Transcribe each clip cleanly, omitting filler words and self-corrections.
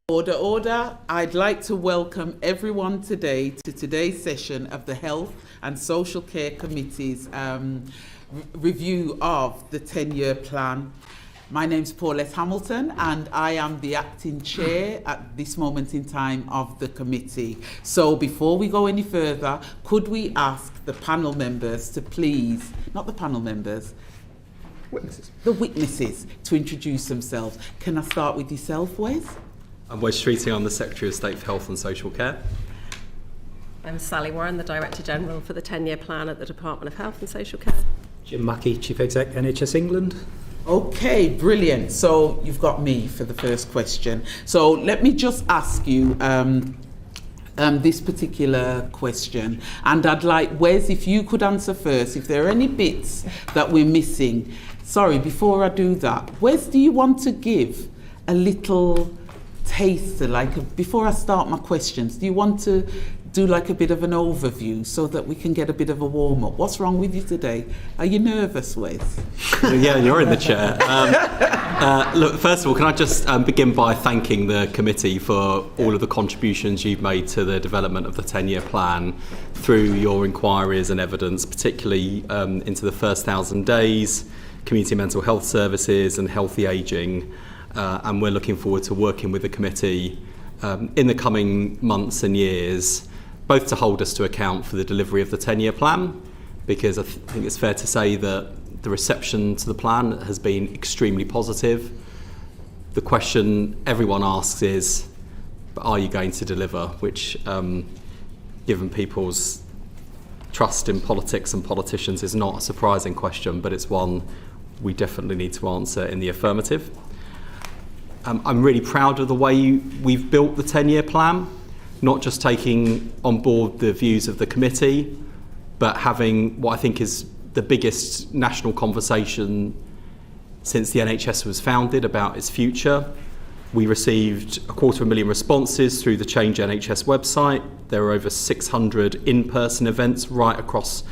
Order, order. I'd like to welcome everyone today to today's session of the Health and Social Care Committee's review of the 10-year plan. My name's Paulette Hamilton and I am the acting chair at this moment in time of the committee. So before we go any further, could we ask the panel members to please, not the panel members, the witnesses to introduce themselves. Can I start with yourself, Wes? I'm Wes Streeting, I'm the Secretary of State for Health and Social Care. I'm Sally Warren, the Director General for the 10-year plan at the Department of Health and Social Care. Jim Mackey, Chief Exec, NHS England. Okay, brilliant. So you've got me for the first question. So let me just ask you this particular question, and I'd like, Wes, if you could answer first, if there are any bits that we're missing. Sorry, before I do that, Wes, do you want to give a little taster, before I start my questions, do you want to do like a bit of an overview so that we can get a bit of a warm-up? What's wrong with you today? Are you nervous, Wes? Yeah, you're in the chair. Look, first of all, can I just begin by thanking the committee for all of the contributions you've made to the development of the 10-year plan through your inquiries and evidence, particularly into the first 1,000 days, community mental health services and healthy ageing. And we're looking forward to working with the committee in the coming months and years, both to hold us to account for the delivery of the 10-year plan, because I think it's fair to say that the reception to the plan has been extremely positive. The question everyone asks is, are you going to deliver? Which, given people's trust in politics and politicians, is not a surprising question, but it's one we definitely need to answer in the affirmative. I'm really proud of the way we've built the 10-year plan, not just taking on board the views of the committee, but having what I think is the biggest national conversation since the NHS was founded about its future. We received 250,000 responses through the Change NHS website. There were over 600 in-person events right across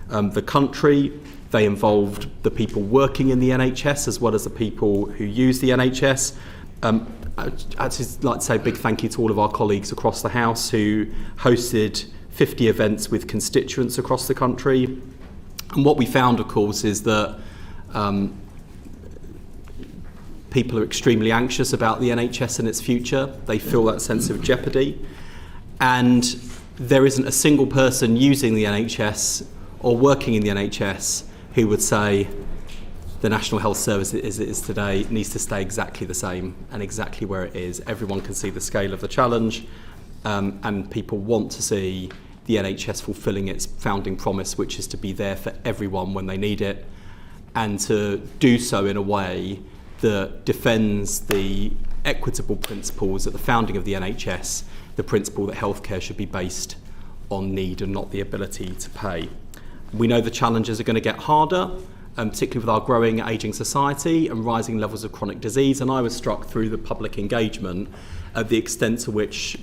the country. They involved the people working in the NHS as well as the people who use the NHS. I'd just like to say a big thank you to all of our colleagues across the House who hosted 50 events with constituents across the country. And what we found, of course, is that people are extremely anxious about the NHS and its future. They feel that sense of jeopardy. And there isn't a single person using the NHS or working in the NHS who would say the National Health Service as it is today needs to stay exactly the same and exactly where it is. Everyone can see the scale of the challenge, and people want to see the NHS fulfilling its founding promise, which is to be there for everyone when they need it, and to do so in a way that defends the equitable principles at the founding of the NHS, the principle that healthcare should be based on need and not the ability to pay. We know the challenges are going to get harder, particularly with our growing ageing society and rising levels of chronic disease. And I was struck through the public engagement at the extent to which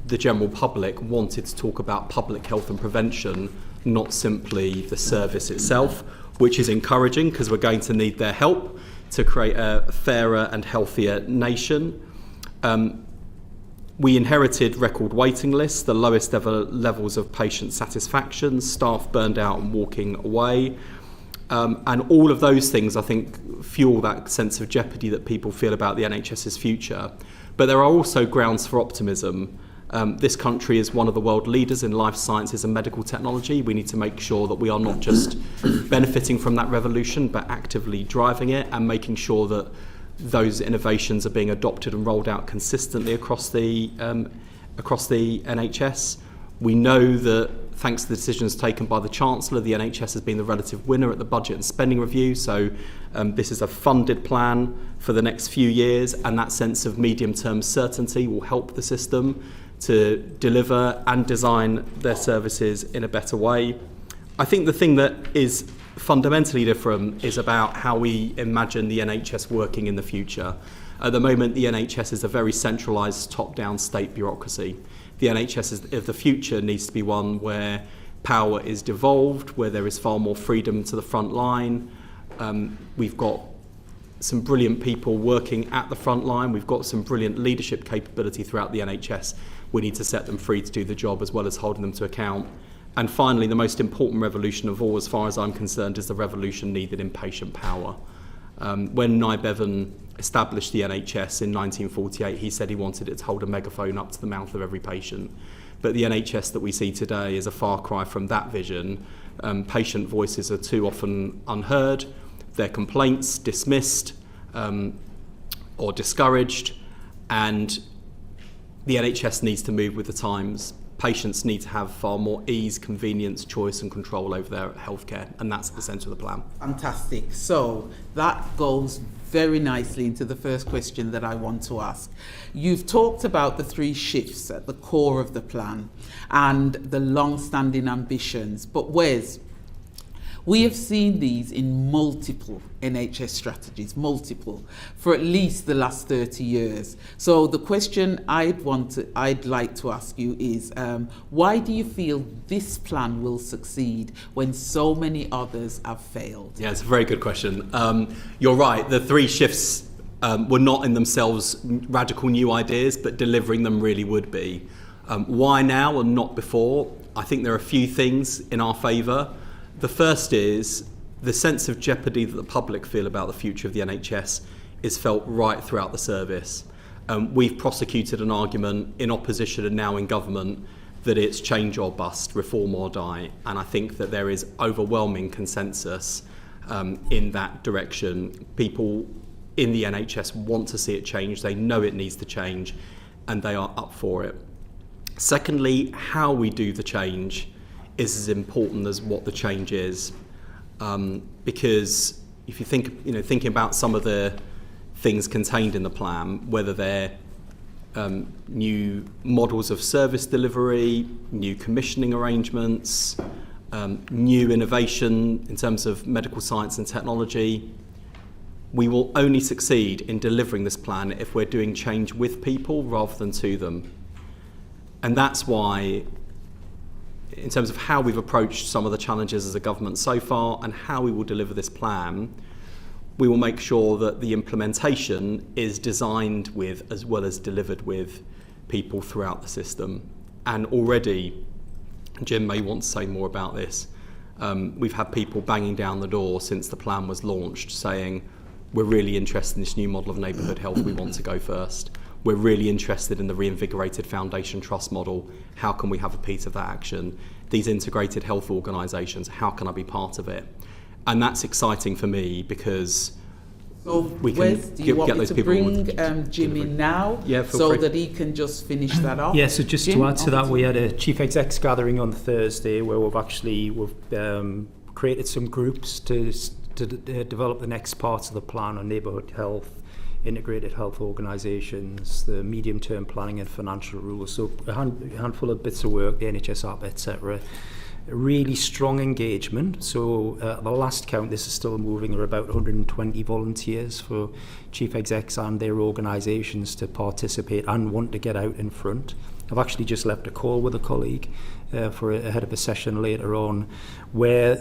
the general public wanted to talk about public health and prevention, not simply the service itself, which is encouraging because we're going to need their help to create a fairer and healthier nation. We inherited record waiting lists, the lowest ever levels of patient satisfaction, staff burned out and walking away. And all of those things, I think, fuel that sense of jeopardy that people feel about the NHS's future. But there are also grounds for optimism. This country is one of the world leaders in life sciences and medical technology. We need to make sure that we are not just benefiting from that revolution, but actively driving it and making sure that those innovations are being adopted and rolled out consistently across the NHS. We know that thanks to the decisions taken by the Chancellor, the NHS has been the relative winner at the budget and spending review. So this is a funded plan for the next few years, and that sense of medium-term certainty will help the system to deliver and design their services in a better way. I think the thing that is fundamentally different is about how we imagine the NHS working in the future. At the moment, the NHS is a very centralised, top-down state bureaucracy. The NHS of the future needs to be one where power is devolved, where there is far more freedom to the front line. We've got some brilliant people working at the front line. We've got some brilliant leadership capability throughout the NHS. We need to set them free to do the job as well as holding them to account. And finally, the most important revolution of all, as far as I'm concerned, is the revolution needed in patient power. When Nye Bevan established the NHS in 1948, he said he wanted it to hold a megaphone up to the mouth of every patient. But the NHS that we see today is a far cry from that vision. Patient voices are too often unheard, their complaints dismissed or discouraged, and the NHS needs to move with the times. Patients need to have far more ease, convenience, choice and control over their healthcare, and that's at the centre of the plan. Fantastic. So that goes very nicely into the first question that I want to ask. You've talked about the 3 shifts at the core of the plan and the long-standing ambitions, but Wes, we have seen these in multiple NHS strategies, for at least the last 30 years. So the question I'd like to ask you is, why do you feel this plan will succeed when so many others have failed? Yeah, it's a very good question. You're right, the 3 shifts were not in themselves radical new ideas, but delivering them really would be. Why now and not before? I think there are a few things in our favour. The first is the sense of jeopardy that the public feel about the future of the NHS is felt right throughout the service. We've prosecuted an argument in opposition and now in government that it's change or bust, reform or die, and I think that there is overwhelming consensus in that direction. People in the NHS want to see it change, they know it needs to change, and they are up for it. Secondly, how we do the change is as important as what the change is, because if you think, thinking about some of the things contained in the plan, whether they're new models of service delivery, new commissioning arrangements, new innovation in terms of medical science and technology, we will only succeed in delivering this plan if we're doing change with people rather than to them. And that's why, in terms of how we've approached some of the challenges as a government so far and how we will deliver this plan, we will make sure that the implementation is designed with as well as delivered with people throughout the system. And already, Jim may want to say more about this, we've had people banging down the door since the plan was launched saying, we're really interested in this new model of neighbourhood health, we want to go first. We're really interested in the reinvigorated foundation trust model. How can we have a piece of that action? These integrated health organisations, how can I be part of it? And that's exciting for me because we can Wes, do you want get me those to people bring Jim in now so free. that he can just finish that off? Yeah, so just Jim, to add to that, we had a chief execs gathering on Thursday where we've created some groups to develop the next parts of the plan on neighbourhood health, integrated health organisations, the medium-term planning and financial rules. So a handful of bits of work, the NHS app, etc. Really strong engagement. So the last count, this is still moving, are about 120 volunteers for chief execs and their organisations to participate and want to get out in front. I've actually just left a call with a colleague ahead of a session later on where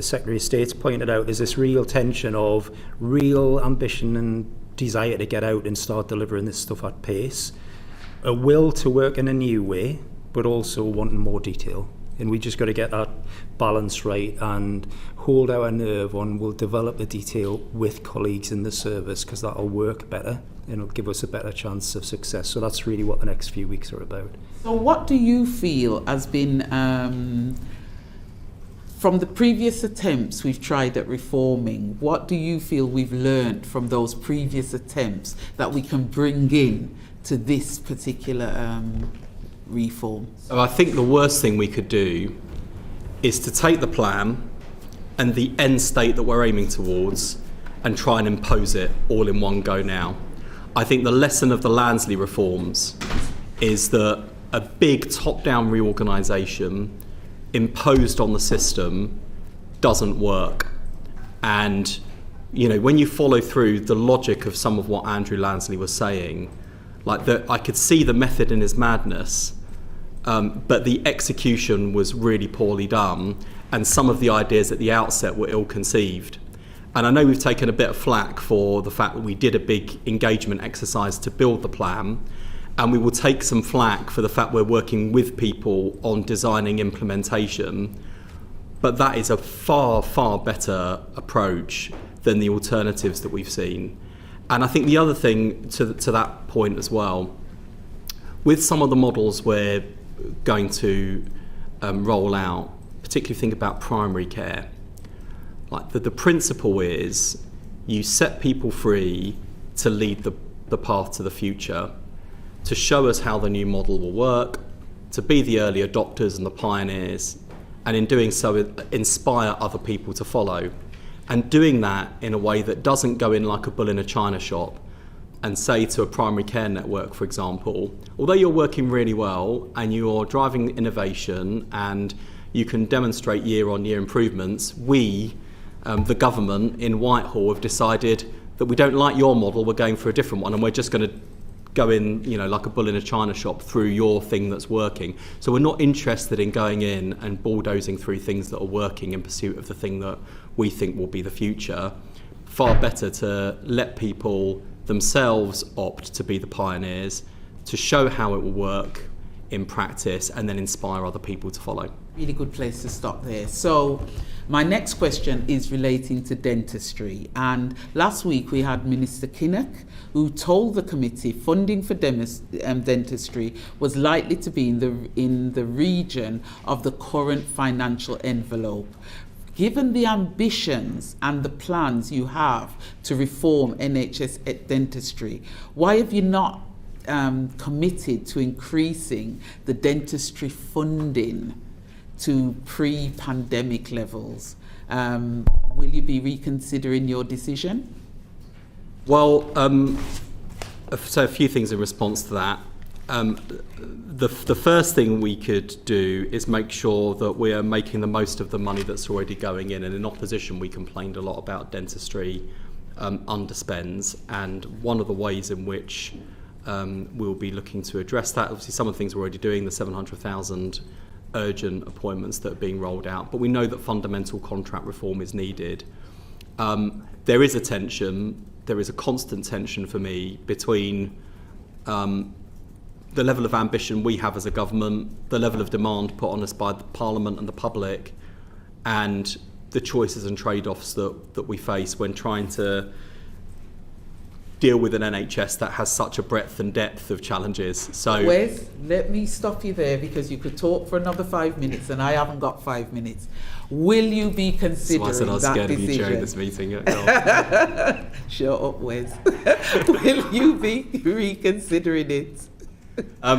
Secretary of State's pointed out there's this real tension of real ambition and desire to get out and start delivering this stuff at pace, a will to work in a new way, but also wanting more detail. And we just got to get that balance right and hold our nerve on, we'll develop the detail with colleagues in the service because that'll work better and it'll give us a better chance of success. So that's really what the next few weeks are about. So what do you feel has been, from the previous attempts we've tried at reforming, what do you feel we've learnt from those previous attempts that we can bring in to this particular reform? So I think the worst thing we could do is to take the plan and the end state that we're aiming towards and try and impose it all in one go now. I think the lesson of the Lansley reforms is that a big top-down reorganisation imposed on the system doesn't work. And when you follow through the logic of some of what Andrew Lansley was saying, I could see the method in his madness, but the execution was really poorly done, and some of the ideas at the outset were ill-conceived. And I know we've taken a bit of flack for the fact that we did a big engagement exercise to build the plan, and we will take some flack for the fact we're working with people on designing implementation, but that is a far, far better approach than the alternatives that we've seen. And I think the other thing to that point as well, with some of the models we're going to roll out, particularly think about primary care, like the principle is you set people free to lead the path to the future, to show us how the new model will work, to be the early adopters and the pioneers, and in doing so inspire other people to follow. And doing that in a way that doesn't go in like a bull in a china shop and say to a primary care network, for example, although you're working really well and you're driving innovation and you can demonstrate year-on-year improvements, we, the government in Whitehall, have decided that we don't like your model, we're going for a different one, and we're just going to go in, like a bull in a china shop through your thing that's working. So we're not interested in going in and bulldozing through things that are working in pursuit of the thing that we think will be the future. Far better to let people themselves opt to be the pioneers, to show how it will work in practice, and then inspire other people to follow. Really good place to stop there. So my next question is relating to dentistry. And last week we had Minister Kinnock, who told the committee funding for dentistry was likely to be in the region of the current financial envelope. Given the ambitions and the plans you have to reform NHS dentistry, why have you not committed to increasing the dentistry funding to pre-pandemic levels? Will you be reconsidering your decision? Well, so a few things in response to that. The first thing we could do is make sure that we are making the most of the money that's already going in. And in opposition, we complained a lot about dentistry underspends. And one of the ways in which we'll be looking to address that, obviously some of the things we're already doing, the 700,000 urgent appointments that are being rolled out, but we know that fundamental contract reform is needed. There is a tension, there is a constant tension for me between the level of ambition we have as a government, the level of demand put on us by the Parliament and the public, and the choices and trade-offs that we face when trying to deal with an NHS that has such a breadth and depth of challenges. So, Wes, let me stop you there, because you could talk for another 5 minutes and I haven't got 5 minutes. Will you be considering that decision? I was scared of you during this meeting. Shut up, Wes. Will you be reconsidering it?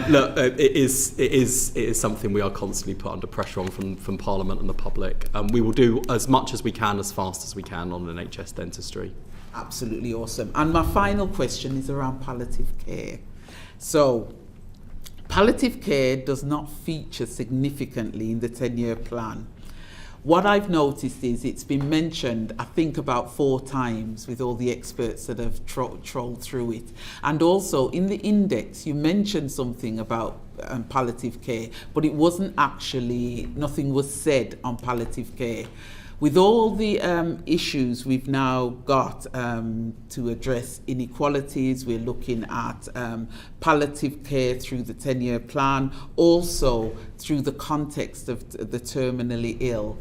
Look, it is something we are constantly put under pressure on from Parliament and the public. We will do as much as we can, as fast as we can on NHS dentistry. Absolutely awesome. And my final question is around palliative care. So, palliative care does not feature significantly in the 10-year plan. What I've noticed is it's been mentioned, I think, about 4 times with all the experts that have trolled through it. And also in the index, you mentioned something about palliative care, but it wasn't actually, nothing was said on palliative care. With all the issues we've now got to address inequalities, we're looking at palliative care through the 10-year plan, also through the context of the terminally ill.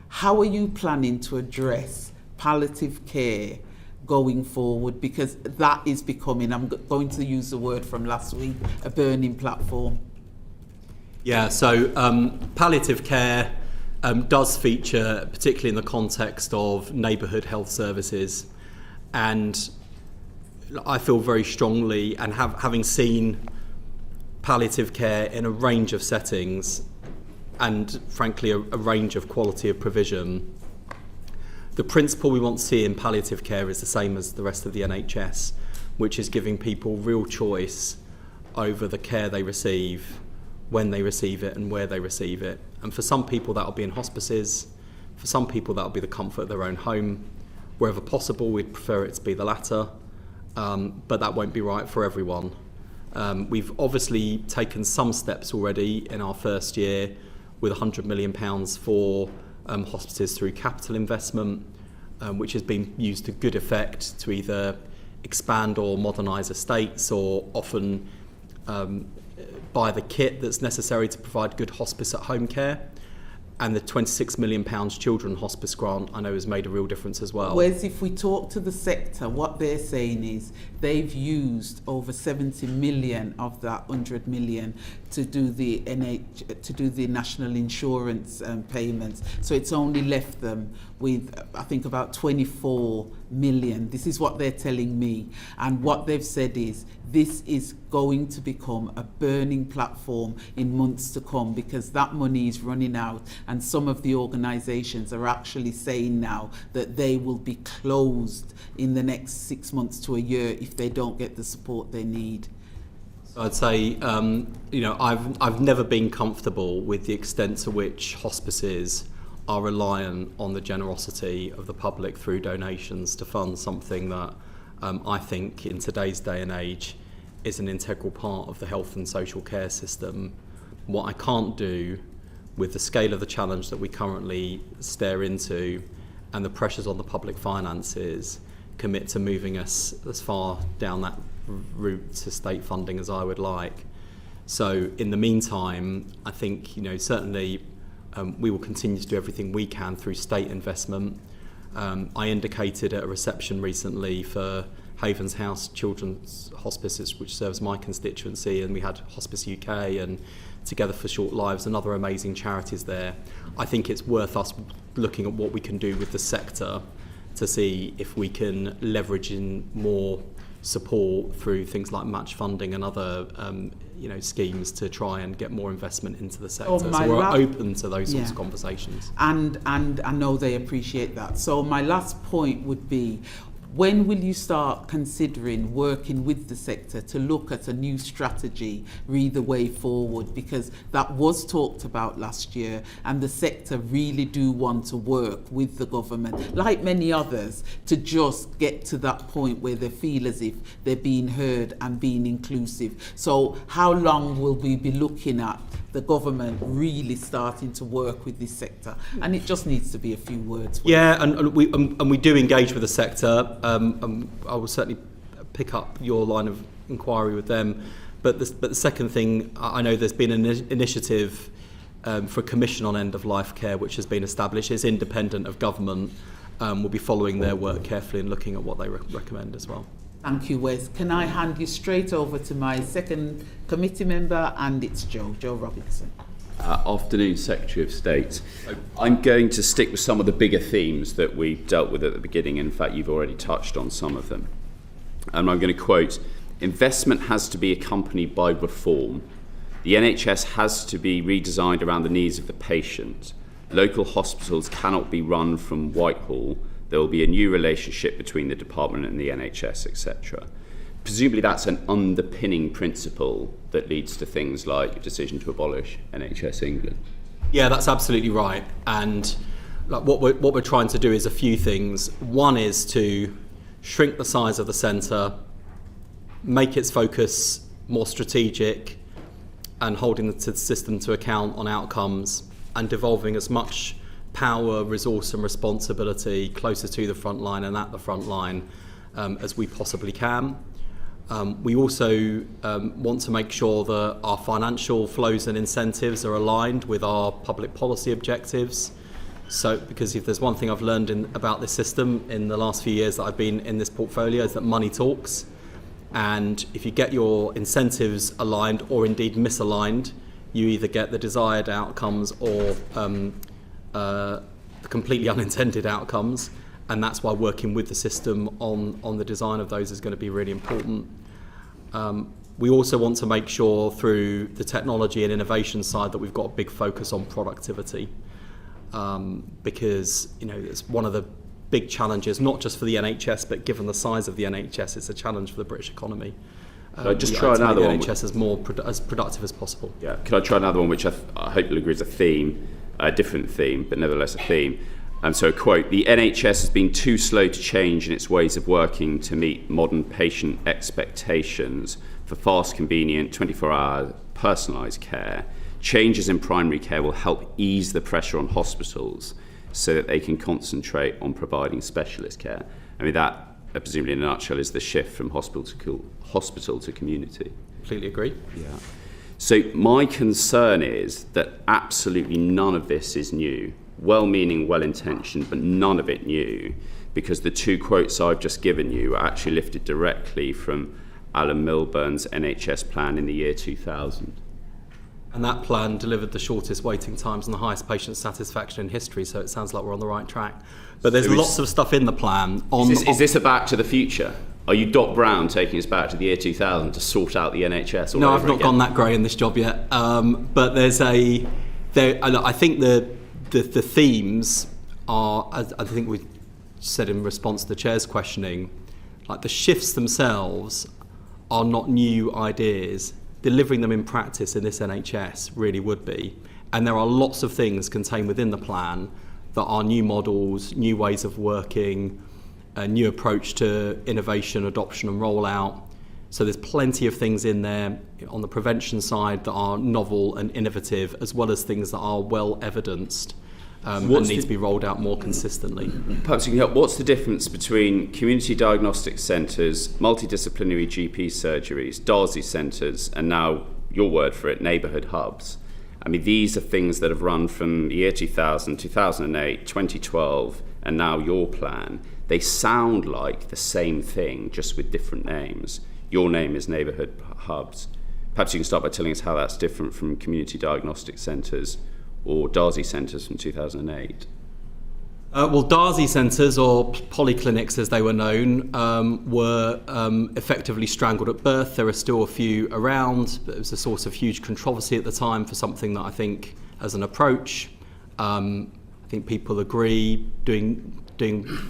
How are you planning to address palliative care going forward? Because that is becoming, I'm going to use the word from last week, a burning platform. Yeah, so palliative care does feature, particularly in the context of neighbourhood health services, and I feel very strongly, and having seen palliative care in a range of settings and frankly a range of quality of provision, the principle we want to see in palliative care is the same as the rest of the NHS, which is giving people real choice over the care they receive, when they receive it and where they receive it. And for some people that'll be in hospices, for some people that'll be the comfort of their own home. Wherever possible, we'd prefer it to be the latter, but that won't be right for everyone. We've obviously taken some steps already in our first year with £100 million for hospices through capital investment. which has been used to good effect to either expand or modernise estates, or often buy the kit that's necessary to provide good hospice at home care. And the £26 million children hospice grant, I know, has made a real difference as well. Whereas if we talk to the sector, what they're saying is they've used over 70 million of that 100 million to do the national insurance payments. So it's only left them with, I think, about 24 million. This is what they're telling me. And what they've said is this is going to become a burning platform in months to come, because that money is running out, and some of the organisations are actually saying now that they will be closed in the next 6 months to a year if they don't get the support they need. So I'd say, I've never been comfortable with the extent to which hospices are reliant on the generosity of the public through donations to fund something that I think in today's day and age is an integral part of the health and social care system. What I can't do with the scale of the challenge that we currently stare into and the pressures on the public finances commit to moving us as far down that route to state funding as I would like. So in the meantime, I think, certainly we will continue to do everything we can through state investment. I indicated at a reception recently for Havens House Children's Hospices, which serves my constituency, and we had Hospice UK and Together for Short Lives and other amazing charities there. I think it's worth us looking at what we can do with the sector to see if we can leverage in more support through things like match funding and other schemes to try and get more investment into the sector. So we're open to those sorts of conversations. And I know they appreciate that. So my last point would be, when will you start considering working with the sector to look at a new strategy, read the way forward? Because that was talked about last year, and the sector really do want to work with the government, like many others, to just get to that point where they feel as if they're being heard and being inclusive. So how long will we be looking at the government really starting to work with this sector? And it just needs to be a few words. Yeah, and we do engage with the sector. And I will certainly pick up your line of inquiry with them. But the second thing, I know there's been an initiative for a commission on end-of-life care, which has been established. It's independent of government. We'll be following their work carefully and looking at what they recommend as well. Thank you, Wes. Can I hand you straight over to my second committee member, and it's Joe Robinson. Afternoon, Secretary of State. I'm going to stick with some of the bigger themes that we dealt with at the beginning. In fact, you've already touched on some of them. And I'm going to quote, "Investment has to be accompanied by reform. The NHS has to be redesigned around the needs of the patient. Local hospitals cannot be run from Whitehall. There will be a new relationship between the department and the NHS, etc." Presumably that's an underpinning principle that leads to things like a decision to abolish NHS England. Yeah, that's absolutely right. And what we're trying to do is a few things. One is to shrink the size of the centre, make its focus more strategic and holding the system to account on outcomes, and devolving as much power, resource and responsibility closer to the front line and at the front line as we possibly can. We also want to make sure that our financial flows and incentives are aligned with our public policy objectives. So, because if there's one thing I've learned about this system in the last few years that I've been in this portfolio, is that money talks. And if you get your incentives aligned or indeed misaligned, you either get the desired outcomes or the completely unintended outcomes. And that's why working with the system on the design of those is going to be really important. We also want to make sure through the technology and innovation side that we've got a big focus on productivity, because it's one of the big challenges, not just for the NHS, but given the size of the NHS, it's a challenge for the British economy. Could I just try another one? The NHS is more as productive as possible. Yeah. Could I try another one, which I hope you'll agree is a theme, a different theme, but nevertheless a theme. So, quote, "The NHS has been too slow to change in its ways of working to meet modern patient expectations for fast, convenient, 24-hour personalised care. Changes in primary care will help ease the pressure on hospitals. so that they can concentrate on providing specialist care. I mean, that, presumably in a nutshell, is the shift from hospital to community. Completely agree. Yeah. So my concern is that absolutely none of this is new. Well-meaning, well-intentioned, but none of it new, because the two quotes I've just given you are actually lifted directly from Alan Milburn's NHS plan in the year 2000. And that plan delivered the shortest waiting times and the highest patient satisfaction in history, so it sounds like we're on the right track. But there's lots of stuff in the plan. Is this a back to the future? Are you Doc Brown taking us back to the year 2000 to sort out the NHS? No, I've not gone that grey in this job yet. But I think the themes are, as I think we said in response to the Chair's questioning, like the shifts themselves are not new ideas. Delivering them in practice in this NHS really would be. And there are lots of things contained within the plan that are new models, new ways of working, a new approach to innovation, adoption and rollout. So there's plenty of things in there on the prevention side that are novel and innovative, as well as things that are well evidenced and need to be rolled out more consistently. Perhaps you can help. What's the difference between community diagnostic centres, multidisciplinary GP surgeries, DARSI centres, and now, your word for it, neighbourhood hubs? I mean, these are things that have run from the year 2000, 2008, 2012, and now your plan. They sound like the same thing, just with different names. Your name is neighbourhood hubs. Perhaps you can start by telling us how that's different from community diagnostic centres or DARSI centres from 2008. Well, DARSI centres, or polyclinics as they were known, were effectively strangled at birth. There are still a few around, but it was a source of huge controversy at the time for something that I think, as an approach, I think people agree doing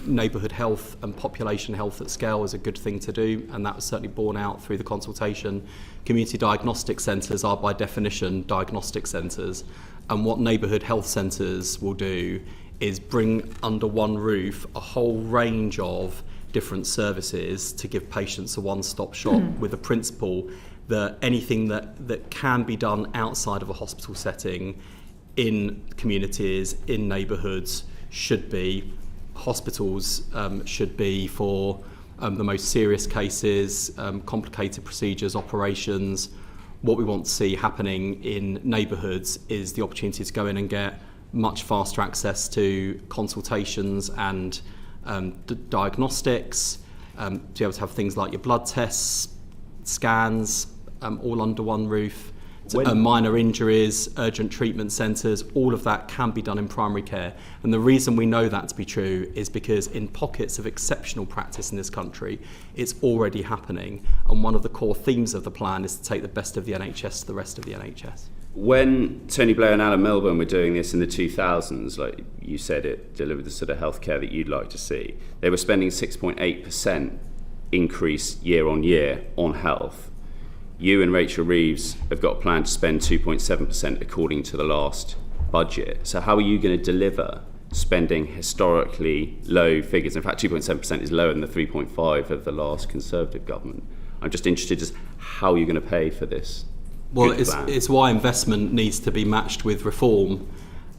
neighbourhood health and population health at scale is a good thing to do, and that was certainly borne out through the consultation. Community diagnostic centres are by definition diagnostic centres, and what neighbourhood health centres will do is bring under one roof a whole range of different services to give patients a one-stop shop with the principle that anything that can be done outside of a hospital setting in communities, in neighbourhoods, should be. Hospitals should be for the most serious cases, complicated procedures, operations. What we want to see happening in neighbourhoods is the opportunity to go in and get much faster access to consultations and diagnostics, to be able to have things like your blood tests, scans, all under one roof. Minor injuries, urgent treatment centres, all of that can be done in primary care. And the reason we know that to be true is because in pockets of exceptional practice in this country, it's already happening. And one of the core themes of the plan is to take the best of the NHS to the rest of the NHS. When Tony Blair and Alan Milburn were doing this in the 2000s, like you said, it delivered the sort of healthcare that you'd like to see. They were spending 6.8% increase year on year on health. You and Rachel Reeves have got a plan to spend 2.7% according to the last budget. So how are you going to deliver spending historically low figures? In fact, 2.7% is lower than the 3.5% of the last Conservative government. I'm just interested as how you're going to pay for this. Well, it's why investment needs to be matched with reform.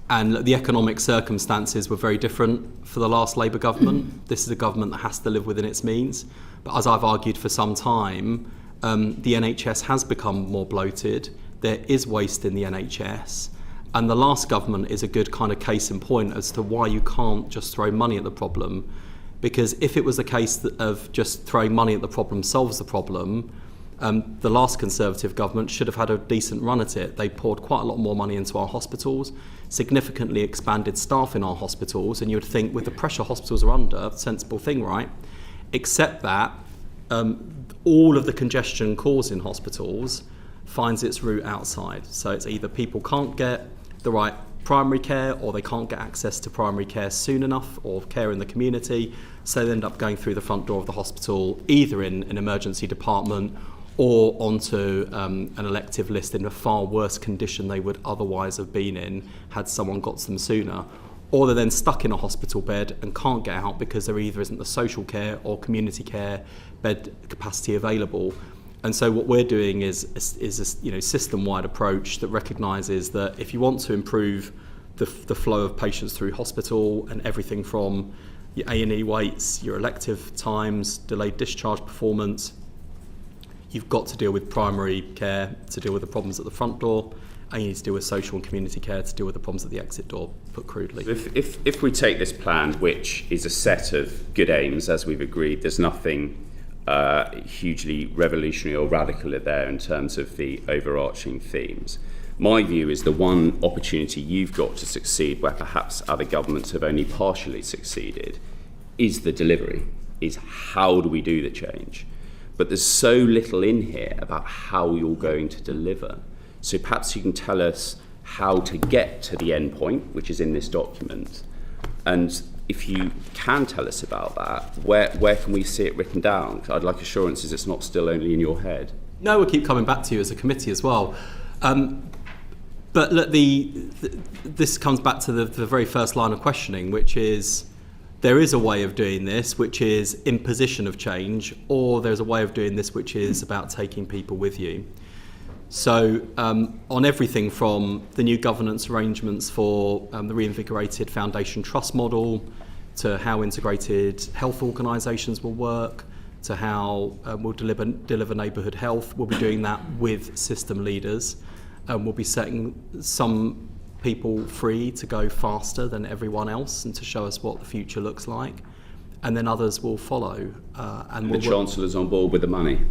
And the economic circumstances were very different for the last Labour government. This is a government that has to live within its means. But as I've argued for some time, the NHS has become more bloated. There is waste in the NHS. And the last government is a good kind of case in point as to why you can't just throw money at the problem. Because if it was the case of just throwing money at the problem solves the problem, the last Conservative government should have had a decent run at it. They poured quite a lot more money into our hospitals, significantly expanded staff in our hospitals, and you would think with the pressure hospitals are under, sensible thing, right? Except that all of the congestion caused in hospitals finds its route outside. So it's either people can't get the right primary care, or they can't get access to primary care soon enough, or care in the community, so they end up going through the front door of the hospital, either in an emergency department or onto an elective list in a far worse condition they would otherwise have been in had someone got to them sooner. Or they're then stuck in a hospital bed and can't get out because there either isn't the social care or community care bed capacity available. And so what we're doing is a system-wide approach that recognises that if you want to improve the flow of patients through hospital and everything from your A&E waits, your elective times, delayed discharge performance. You've got to deal with primary care to deal with the problems at the front door, and you need to deal with social and community care to deal with the problems at the exit door, put crudely. If we take this plan, which is a set of good aims, as we've agreed, there's nothing hugely revolutionary or radical there in terms of the overarching themes. My view is the one opportunity you've got to succeed where perhaps other governments have only partially succeeded is the delivery, is how do we do the change? But there's so little in here about how you're going to deliver. So perhaps you can tell us how to get to the end point, which is in this document. And if you can tell us about that, where can we see it written down? I'd like assurances it's not still only in your head. No, we'll keep coming back to you as a committee as well. But look, this comes back to the very first line of questioning, which is there is a way of doing this which is imposition of change, or there's a way of doing this which is about taking people with you. So on everything from the new governance arrangements for the reinvigorated foundation trust model, to how integrated health organisations will work, to how we'll deliver neighbourhood health, we'll be doing that with system leaders. We'll be setting some people free to go faster than everyone else and to show us what the future looks like. And then others will follow. And the Chancellor's on board with the money?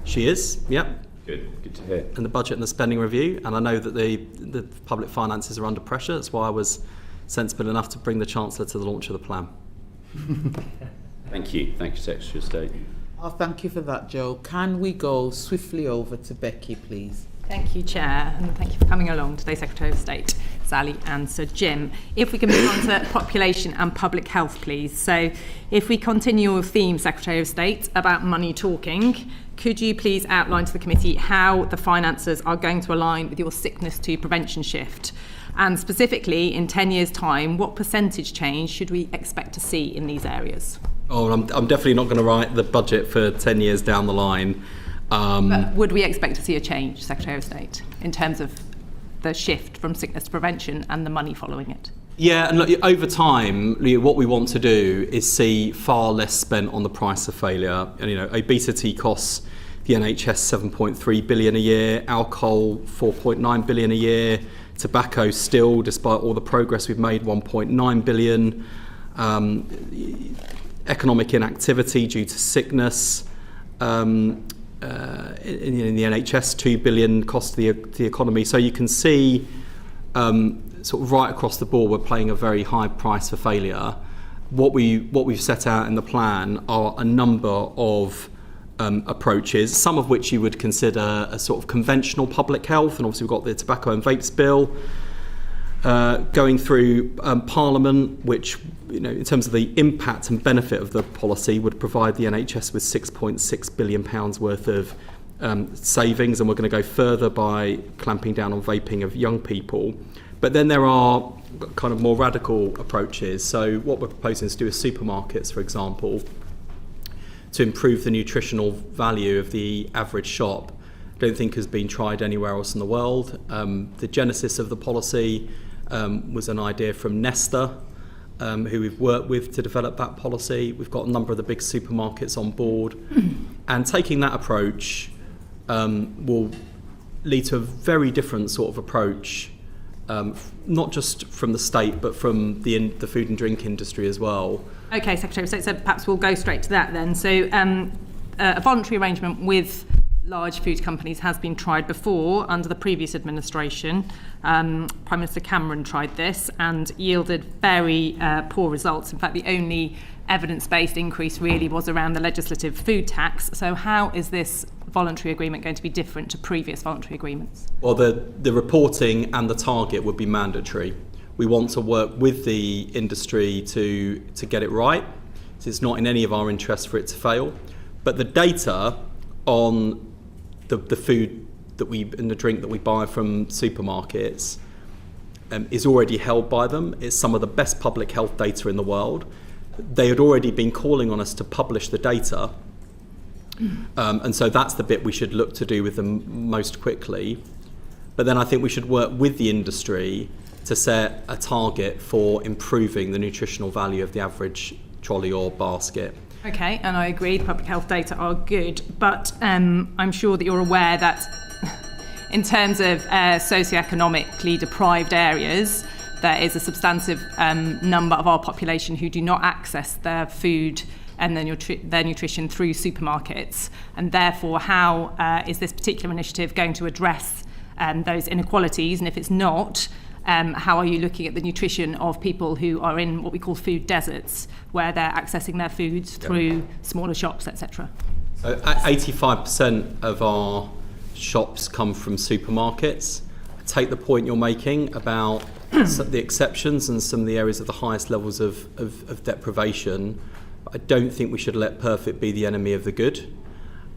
She is, yep. Good to hear. And the budget and the spending review. And I know that the public finances are under pressure. That's why I was sensible enough to bring the Chancellor to the launch of the plan. Thank you. Thank you, Secretary of State. Oh, thank you for that, Joe. Can we go swiftly over to Becky, please? Thank you, Chair, and thank you for coming along today, Secretary of State, Sally and Sir Jim. If we can move on to population and public health, please. So if we continue your theme, Secretary of State, about money talking, could you please outline to the committee how the finances are going to align with your sickness to prevention shift? And specifically, in 10 years' time, what percentage change should we expect to see in these areas? Oh, I'm definitely not going to write the budget for 10 years down the line. But would we expect to see a change, Secretary of State, in terms of the shift from sickness to prevention and the money following it? Yeah, and look, over time, what we want to do is see far less spent on the price of failure. And obesity costs the NHS 7.3 billion a year, alcohol 4.9 billion a year, tobacco still, despite all the progress we've made, 1.9 billion. Economic inactivity due to sickness. In the NHS, 2 billion cost to the economy. So you can see sort of right across the board we're paying a very high price for failure. What we've set out in the plan are a number of approaches, some of which you would consider a sort of conventional public health, and obviously we've got the tobacco and vapes bill going through Parliament, which in terms of the impact and benefit of the policy would provide the NHS with £6.6 billion worth of savings, and we're going to go further by clamping down on vaping of young people. But then there are kind of more radical approaches. So what we're proposing is to do with supermarkets, for example, to improve the nutritional value of the average shop. I don't think has been tried anywhere else in the world. The genesis of the policy was an idea from Nesta, who we've worked with to develop that policy. We've got a number of the big supermarkets on board. And taking that approach will lead to a very different sort of approach, not just from the state, but from the food and drink industry as well. Okay, Secretary of State, so perhaps we'll go straight to that then. So a voluntary arrangement with large food companies has been tried before under the previous administration. Prime Minister Cameron tried this and yielded very poor results. In fact, the only evidence-based increase really was around the legislative food tax. So how is this voluntary agreement going to be different to previous voluntary agreements? Well, the reporting and the target would be mandatory. We want to work with the industry to get it right. So it's not in any of our interests for it to fail. But the data on the food and the drink that we buy from supermarkets is already held by them. It's some of the best public health data in the world. They had already been calling on us to publish the data. And so that's the bit we should look to do with them most quickly. But then I think we should work with the industry to set a target for improving the nutritional value of the average trolley or basket. Okay, and I agree, the public health data are good, but I'm sure that you're aware that in terms of socioeconomically deprived areas, there is a substantive number of our population who do not access their food and their nutrition through supermarkets, and therefore how is this particular initiative going to address those inequalities, and if it's not, how are you looking at the nutrition of people who are in what we call food deserts, where they're accessing their foods through smaller shops, etc.? So 85% of our shops come from supermarkets. I take the point you're making about the exceptions and some of the areas of the highest levels of deprivation. I don't think we should let perfect be the enemy of the good.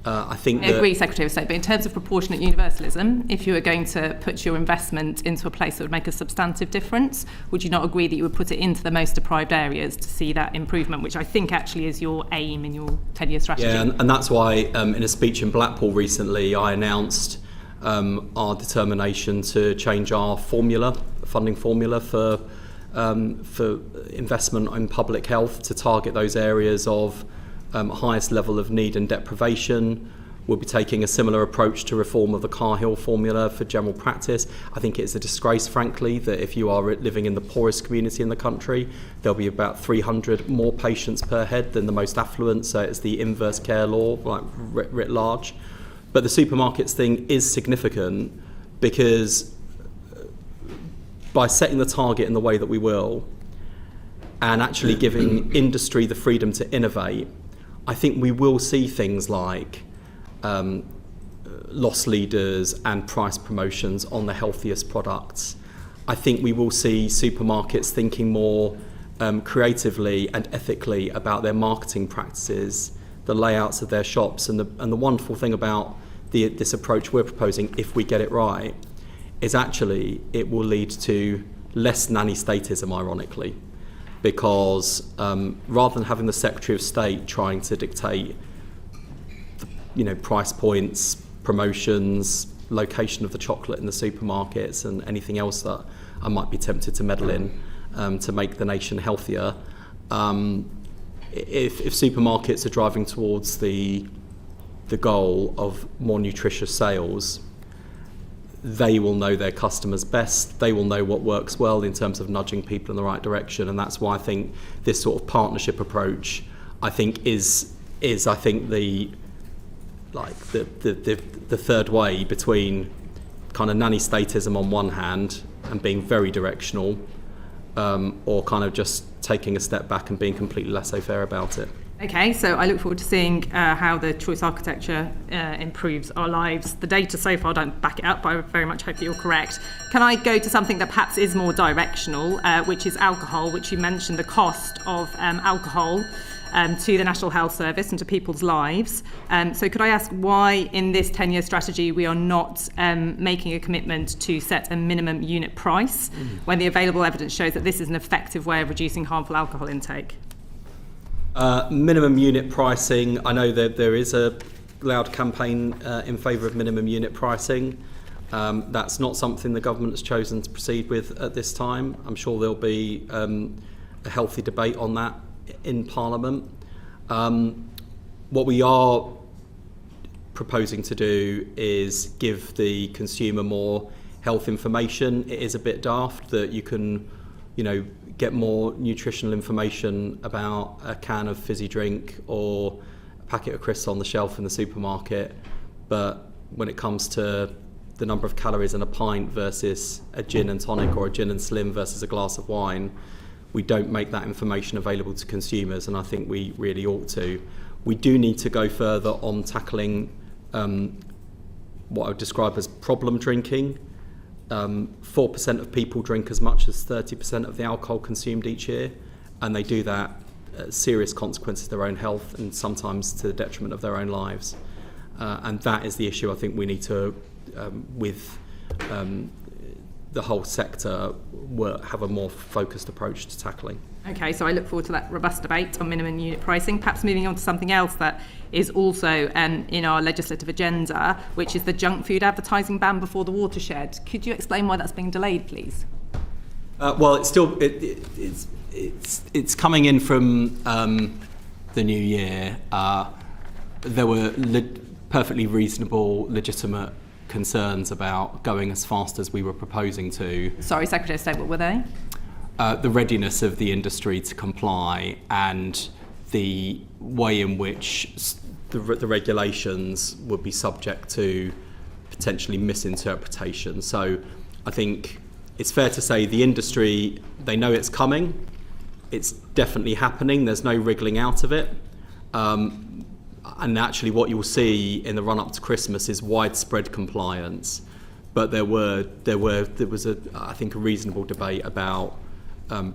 I agree, Secretary of State, but in terms of proportionate universalism, if you were going to put your investment into a place that would make a substantive difference, would you not agree that you would put it into the most deprived areas to see that improvement, which I think actually is your aim in your 10-year strategy? Yeah, and that's why in a speech in Blackpool recently, I announced our determination to change our funding formula for investment in public health to target those areas of highest level of need and deprivation. We'll be taking a similar approach to reform of the Cahill formula for general practice. I think it's a disgrace, frankly, that if you are living in the poorest community in the country, there'll be about 300 more patients per head than the most affluent, so it's the inverse care law, like writ large. But the supermarkets thing is significant because by setting the target in the way that we will and actually giving industry the freedom to innovate, I think we will see things like loss leaders and price promotions on the healthiest products. I think we will see supermarkets thinking more creatively and ethically about their marketing practices, the layouts of their shops, and the wonderful thing about this approach we're proposing, if we get it right, is actually it will lead to less nanny statism, ironically, because rather than having the Secretary of State trying to dictate price points, promotions, location of the chocolate in the supermarkets and anything else that I might be tempted to meddle in to make the nation healthier, if supermarkets are driving towards the goal of more nutritious sales, they will know their customers best. They will know what works well in terms of nudging people in the right direction, and that's why I think this sort of partnership approach, I think, is I think the third way between kind of nanny statism on one hand and being very directional, or kind of just taking a step back and being completely laissez-faire about it. Okay, so I look forward to seeing how the choice architecture improves our lives. The data so far don't back it up, but I very much hope that you're correct. Can I go to something that perhaps is more directional, which is alcohol, which you mentioned the cost of alcohol to the National Health Service and to people's lives. So could I ask why in this 10-year strategy we are not making a commitment to set a minimum unit price when the available evidence shows that this is an effective way of reducing harmful alcohol intake? Minimum unit pricing, I know that there is a loud campaign in favour of minimum unit pricing. That's not something the government has chosen to proceed with at this time. I'm sure there'll be a healthy debate on that in Parliament. What we are proposing to do is give the consumer more health information. It is a bit daft that you can, get more nutritional information about a can of fizzy drink or a packet of crisps on the shelf in the supermarket, but when it comes to the number of calories in a pint versus a gin and tonic or a gin and slim versus a glass of wine, we don't make that information available to consumers, and I think we really ought to. We do need to go further on tackling what I would describe as problem drinking. 4% of people drink as much as 30% of the alcohol consumed each year, and they do that at serious consequences to their own health and sometimes to the detriment of their own lives. And that is the issue I think we need to, with the whole sector, have a more focused approach to tackling. Okay, so I look forward to that robust debate on minimum unit pricing. Perhaps moving on to something else that is also in our legislative agenda, which is the junk food advertising ban before the watershed. Could you explain why that's being delayed, please? Well, it's coming in from the new year. There were perfectly reasonable, legitimate concerns about going as fast as we were proposing to. Sorry, Secretary of State, what were they? The readiness of the industry to comply and the way in which the regulations would be subject to potentially misinterpretation. So I think it's fair to say the industry, they know it's coming. It's definitely happening. There's no wriggling out of it. And actually what you'll see in the run-up to Christmas is widespread compliance. But there was I think a reasonable debate about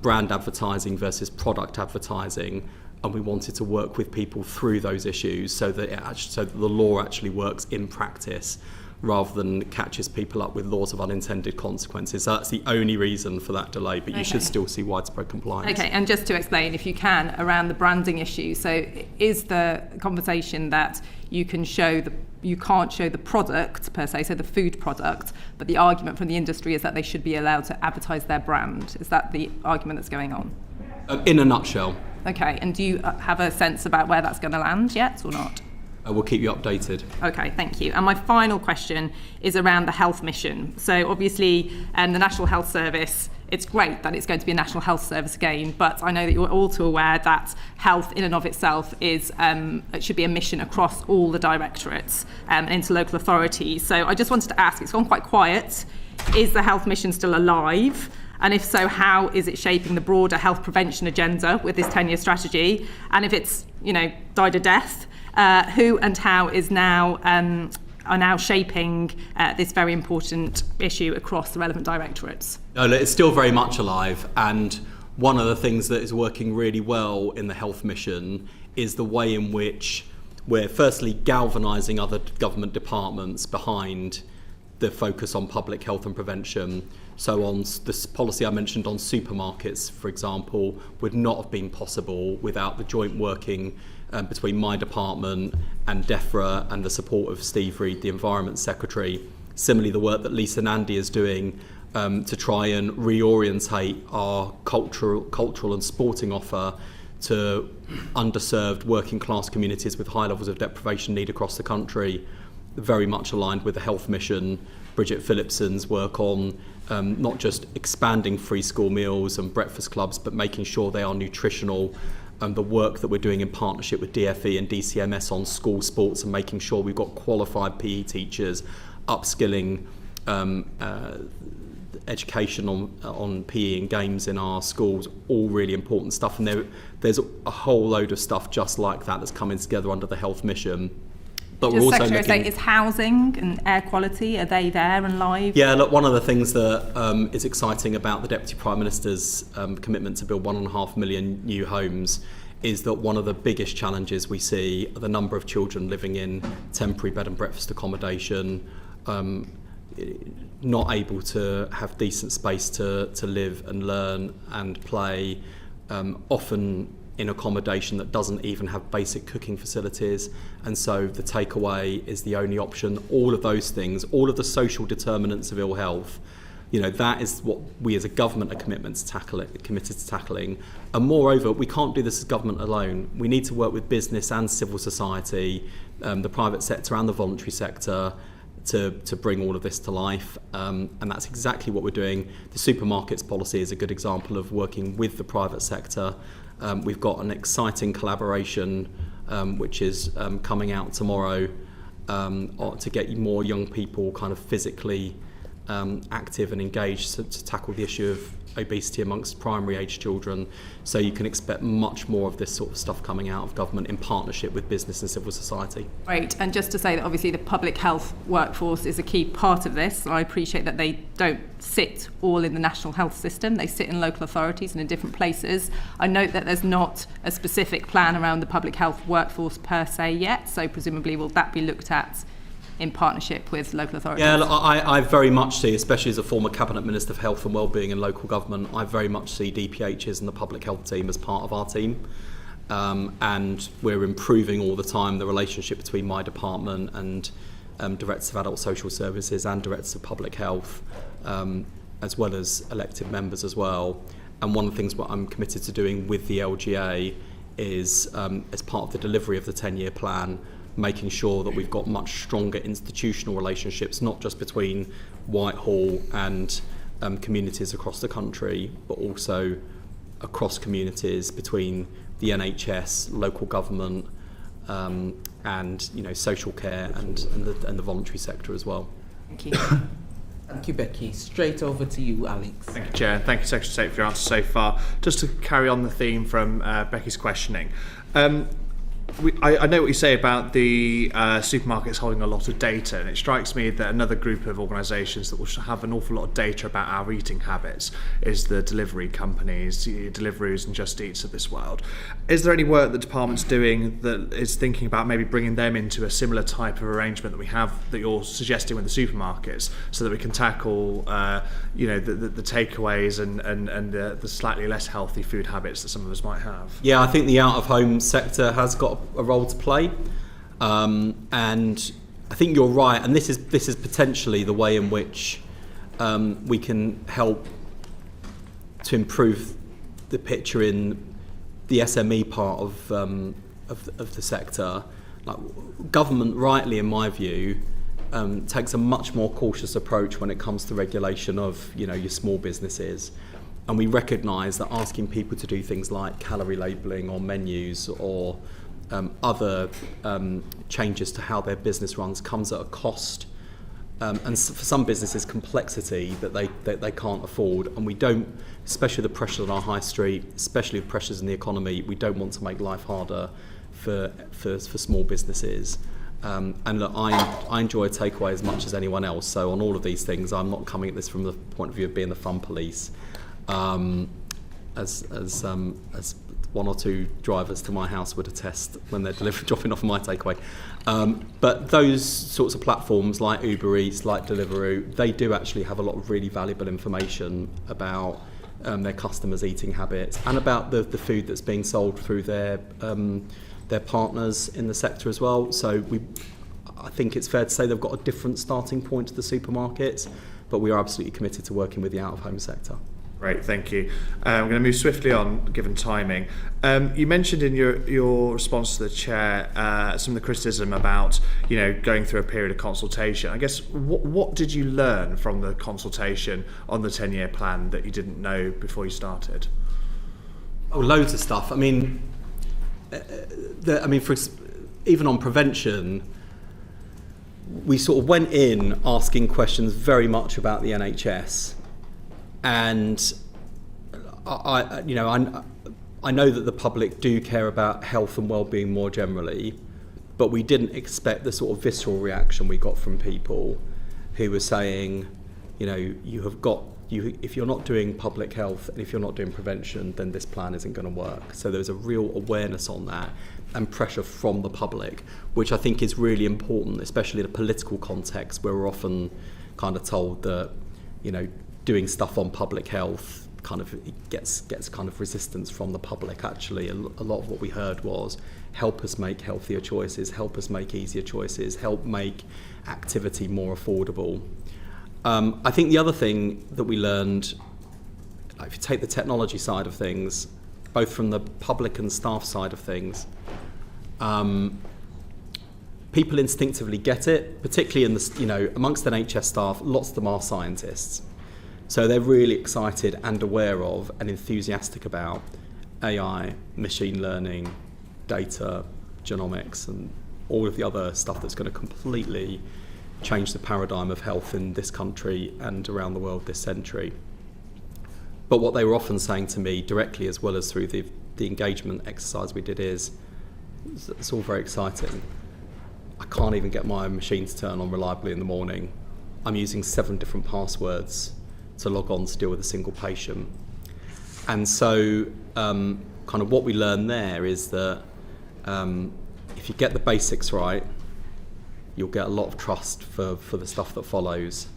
brand advertising versus product advertising, and we wanted to work with people through those issues so that the law actually works in practice rather than catches people up with laws of unintended consequences. So that's the only reason for that delay, but you should still see widespread compliance. Okay, and just to explain, if you can, around the branding issue, so is the conversation that you can't show the product per se, so the food product, but the argument from the industry is that they should be allowed to advertise their brand? Is that the argument that's going on? In a nutshell. Okay, and do you have a sense about where that's going to land yet or not? We'll keep you updated. Okay, thank you. And my final question is around the health mission. So obviously the National Health Service, it's great that it's going to be a National Health Service again, but I know that you're all too aware that health in and of itself is it should be a mission across all the directorates and into local authorities. So I just wanted to ask, it's gone quite quiet. Is the health mission still alive? And if so, how is it shaping the broader health prevention agenda with this 10-year strategy? And if it's, died a death, who and how is are now shaping this very important issue across the relevant directorates? No, it's still very much alive, and one of the things that is working really well in the health mission is the way in which we're firstly galvanising other government departments behind the focus on public health and prevention. So on this policy I mentioned on supermarkets, for example, would not have been possible without the joint working between my department and DEFRA and the support of Steve Reed, the Environment Secretary. Similarly, the work that Lisa Nandy is doing to try and reorientate our cultural and sporting offer to underserved working class communities with high levels of deprivation need across the country, very much aligned with the health mission. Bridget Phillipson's work on not just expanding free school meals and breakfast clubs, but making sure they are nutritional. The work that we're doing in partnership with DFE and DCMS on school sports and making sure we've got qualified PE teachers, upskilling education on PE and games in our schools, all really important stuff. And there's a whole load of stuff just like that that's coming together under the health mission. But we're also Secretary of looking... State, is housing and air quality, are they there and live? Yeah, look, one of the things that is exciting about the Deputy Prime Minister's commitment to build 1.5 million new homes is that one of the biggest challenges we see are the number of children living in temporary bed and breakfast accommodation, not able to have decent space to live and learn and play, often in accommodation that doesn't even have basic cooking facilities, and so the takeaway is the only option. All of those things, all of the social determinants of ill health, that is what we as a government are committed to tackling. And moreover, we can't do this as government alone. We need to work with business and civil society, the private sector and the voluntary sector, to bring all of this to life, and that's exactly what we're doing. The supermarkets policy is a good example of working with the private sector. We've got an exciting collaboration which is coming out tomorrow to get more young people kind of physically active and engaged to tackle the issue of obesity amongst primary age children. So you can expect much more of this sort of stuff coming out of government in partnership with business and civil society. Great, and just to say that obviously the public health workforce is a key part of this. I appreciate that they don't sit all in the national health system, they sit in local authorities and in different places. I note that there's not a specific plan around the public health workforce per se yet, so presumably will that be looked at in partnership with local authorities? Yeah, I very much see, especially as a former Cabinet Minister for Health and Wellbeing and Local Government, I very much see DPHs and the public health team as part of our team. And we're improving all the time the relationship between my department and Directors of Adult Social Services and Directors of Public Health. as well as elected members as well. And one of the things what I'm committed to doing with the LGA is, as part of the delivery of the 10-year plan, making sure that we've got much stronger institutional relationships, not just between Whitehall and communities across the country, but also across communities between the NHS, local government, and social care and the voluntary sector as well. Thank you. Thank you, Becky. Straight over to you, Alex. Thank you, Chair. Thank you, Secretary of State, for your answer so far. Just to carry on the theme from Becky's questioning. I know what you say about the supermarkets holding a lot of data, and it strikes me that another group of organisations that will have an awful lot of data about our eating habits is the delivery companies, Deliveroo's and Just Eats of this world. Is there any work the department's doing that is thinking about maybe bringing them into a similar type of arrangement that we have, that you're suggesting with the supermarkets, so that we can tackle the takeaways and the slightly less healthy food habits that some of us might have? Yeah, I think the out-of-home sector has got a role to play, and I think you're right, and this is potentially the way in which we can help to improve the picture in the SME part of the sector. Like, government, rightly in my view, takes a much more cautious approach when it comes to regulation of your small businesses, and we recognise that asking people to do things like calorie labelling or menus or other changes to how their business runs comes at a cost, and for some businesses complexity that they can't afford, and we don't, especially the pressures on our high street, especially the pressures in the economy, we don't want to make life harder for small businesses. And look, I enjoy takeaway as much as anyone else, so on all of these things I'm not coming at this from the point of view of being the fun police, as one or two drivers to my house would attest when they're dropping off my takeaway. But those sorts of platforms like Uber Eats, like Deliveroo, they do actually have a lot of really valuable information about their customers' eating habits and about the food that's being sold through their partners in the sector as well. So I think it's fair to say they've got a different starting point to the supermarkets, but we are absolutely committed to working with the out-of-home sector. Great, thank you. I'm going to move swiftly on, given timing. You mentioned in your response to the Chair some of the criticism about going through a period of consultation. I guess what did you learn from the consultation on the 10-year plan that you didn't know before you started? Oh, loads of stuff. I mean, even on prevention, we sort of went in asking questions very much about the NHS. And I know that the public do care about health and well-being more generally, but we didn't expect the sort of visceral reaction we got from people who were saying, if you're not doing public health and if you're not doing prevention, then this plan isn't going to work. So there's a real awareness on that and pressure from the public, which I think is really important, especially in a political context where we're often kind of told that, doing stuff on public health kind of gets kind of resistance from the public. Actually, a lot of what we heard was, help us make healthier choices, help us make easier choices, help make activity more affordable. I think the other thing that we learned, if you take the technology side of things, both from the public and staff side of things, people instinctively get it, particularly in amongst NHS staff. Lots of them are scientists. So they're really excited and aware of and enthusiastic about AI, machine learning, data, genomics, and all of the other stuff that's going to completely change the paradigm of health in this country and around the world this century. But what they were often saying to me directly, as well as through the engagement exercise we did, is it's all very exciting. I can't even get my machine to turn on reliably in the morning. I'm using 7 different passwords to log on to deal with a single patient. And so kind of what we learned there is that if you get the basics right, you'll get a lot of trust for the stuff that follows.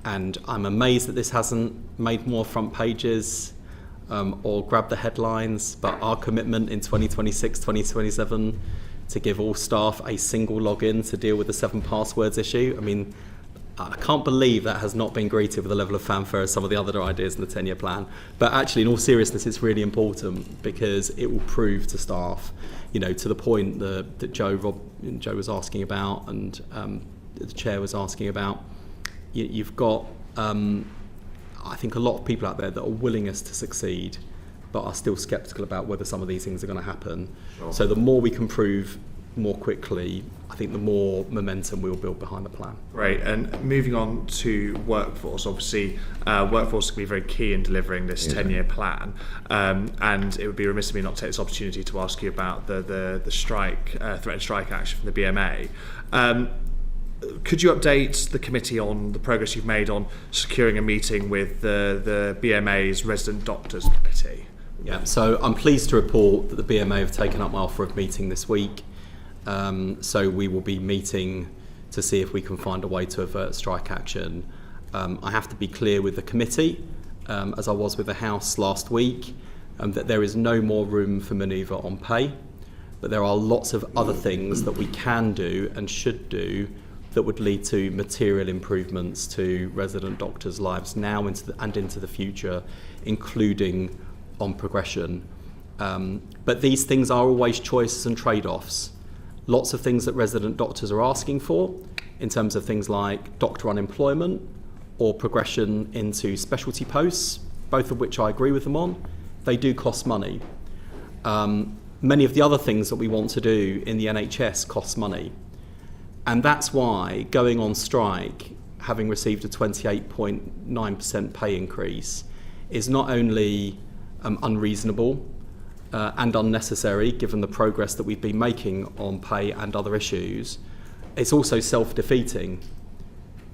And I'm amazed that this hasn't made more front pages or grabbed the headlines, but our commitment in 2026, 2027 to give all staff a single login to deal with the 7 passwords issue, I mean, I can't believe that has not been greeted with a level of fanfare as some of the other ideas in the 10-year plan. But actually, in all seriousness, it's really important because it will prove to staff, to the point that Joe was asking about and the Chair was asking about. You've got, I think, a lot of people out there that are willing us to succeed, but are still sceptical about whether some of these things are going to happen. Sure. So the more we can prove more quickly, I think the more momentum we'll build behind the plan. Great. And moving on to workforce, obviously workforce can be very key in delivering this 10-year plan, and it would be remiss of me not to take this opportunity to ask you about the strike, threatened strike action from the BMA. Could you update the committee on the progress you've made on securing a meeting with the BMA's Resident Doctors Committee? Yeah, so I'm pleased to report that the BMA have taken up my offer of meeting this week. So we will be meeting to see if we can find a way to avert strike action. I have to be clear with the committee, as I was with the House last week, that there is no more room for manoeuvre on pay, but there are lots of other things that we can do and should do that would lead to material improvements to resident doctors' lives now and into the future, including on progression. But these things are always choices and trade-offs. Lots of things that resident doctors are asking for in terms of things like doctor unemployment or progression into specialty posts, both of which I agree with them on. They do cost money. Many of the other things that we want to do in the NHS cost money. And that's why going on strike, having received a 28.9% pay increase, is not only unreasonable and unnecessary, given the progress that we've been making on pay and other issues, it's also self-defeating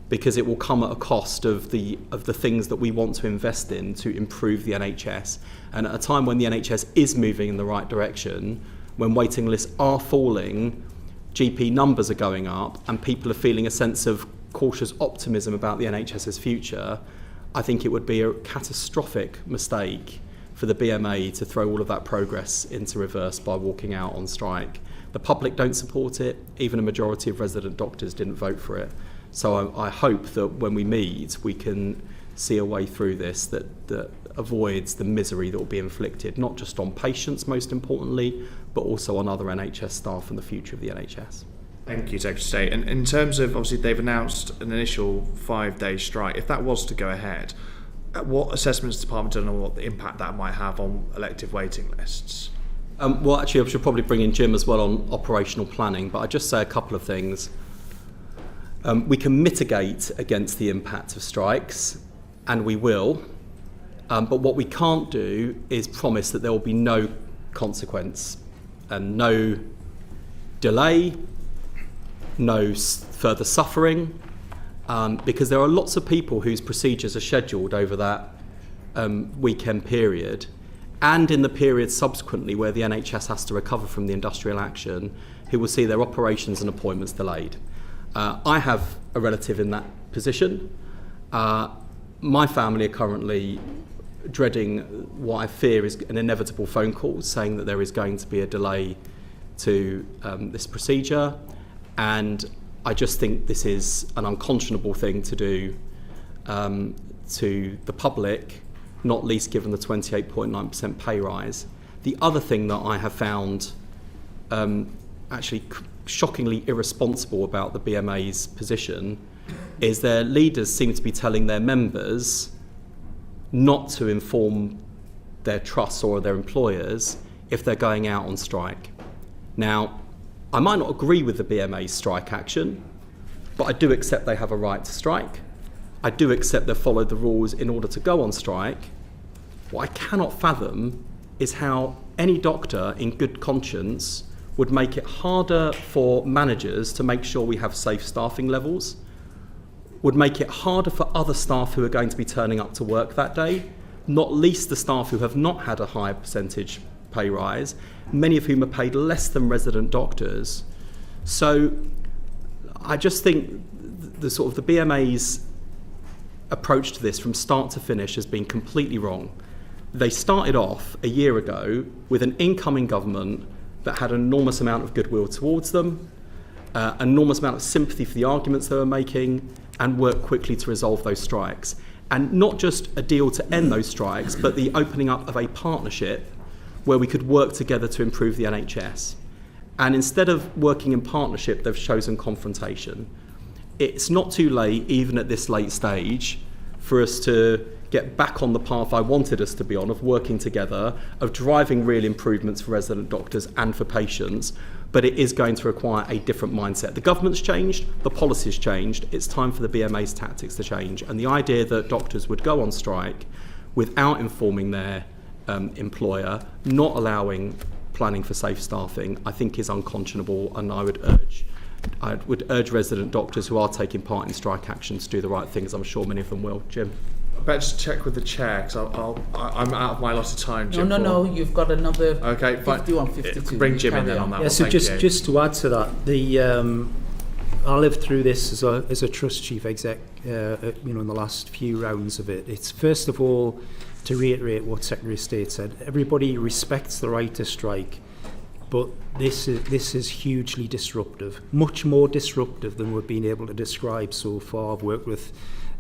because it will come at a cost of the things that we want to invest in to improve the NHS. And at a time when the NHS is moving in the right direction, when waiting lists are falling, GP numbers are going up, and people are feeling a sense of cautious optimism about the NHS's future, I think it would be a catastrophic mistake for the BMA to throw all of that progress into reverse by walking out on strike. The public don't support it. Even a majority of resident doctors didn't vote for it. So I hope that when we meet, we can see a way through this that avoids the misery that will be inflicted, not just on patients, most importantly, but also on other NHS staff and the future of the NHS. Thank you, Secretary of State. And in terms of, obviously, they've announced an initial 5-day strike. If that was to go ahead, what assessments has the Department done on what the impact that might have on elective waiting lists? Well, actually, I should probably bring in Jim as well on operational planning, but I'd just say a couple of things. We can mitigate against the impact of strikes, and we will, but what we can't do is promise that there will be no consequence and no delay, no further suffering, because there are lots of people whose procedures are scheduled over that weekend period and in the period subsequently where the NHS has to recover from the industrial action, who will see their operations and appointments delayed. I have a relative in that position. My family are currently dreading what I fear is an inevitable phone call saying that there is going to be a delay to this procedure, and I just think this is an unconscionable thing to do to the public, not least given the 28.9% pay rise. The other thing that I have found actually shockingly irresponsible about the BMA's position is their leaders seem to be telling their members not to inform their trusts or their employers if they're going out on strike. Now, I might not agree with the BMA's strike action, but I do accept they have a right to strike. I do accept they've followed the rules in order to go on strike. What I cannot fathom is how any doctor in good conscience would make it harder for managers to make sure we have safe staffing levels, would make it harder for other staff who are going to be turning up to work that day, not least the staff who have not had a higher percentage pay rise, many of whom are paid less than resident doctors. So I just think the sort of the BMA's approach to this from start to finish has been completely wrong. They started off a year ago with an incoming government that had an enormous amount of goodwill towards them. an enormous amount of sympathy for the arguments they were making, and work quickly to resolve those strikes. And not just a deal to end those strikes, but the opening up of a partnership where we could work together to improve the NHS. And instead of working in partnership, they've chosen confrontation. It's not too late, even at this late stage, for us to get back on the path I wanted us to be on, of working together, of driving real improvements for resident doctors and for patients, but it is going to require a different mindset. The government's changed, the policy's changed, it's time for the BMA's tactics to change. And the idea that doctors would go on strike without informing their employer, not allowing planning for safe staffing, I think is unconscionable, and I would urge resident doctors who are taking part in strike action to do the right thing, as I'm sure many of them will. Jim? I better just check with the chair, because I'm out of my allotted time, Jim. No, you've got another okay, 51, 52. Bring Jim in then on that one. So Thank you. just to add to that, I lived through this as a trust chief exec, in the last few rounds of it. It's first of all, to reiterate what Secretary of State said, everybody respects the right to strike, but this is hugely disruptive, much more disruptive than we've been able to describe so far. I've worked with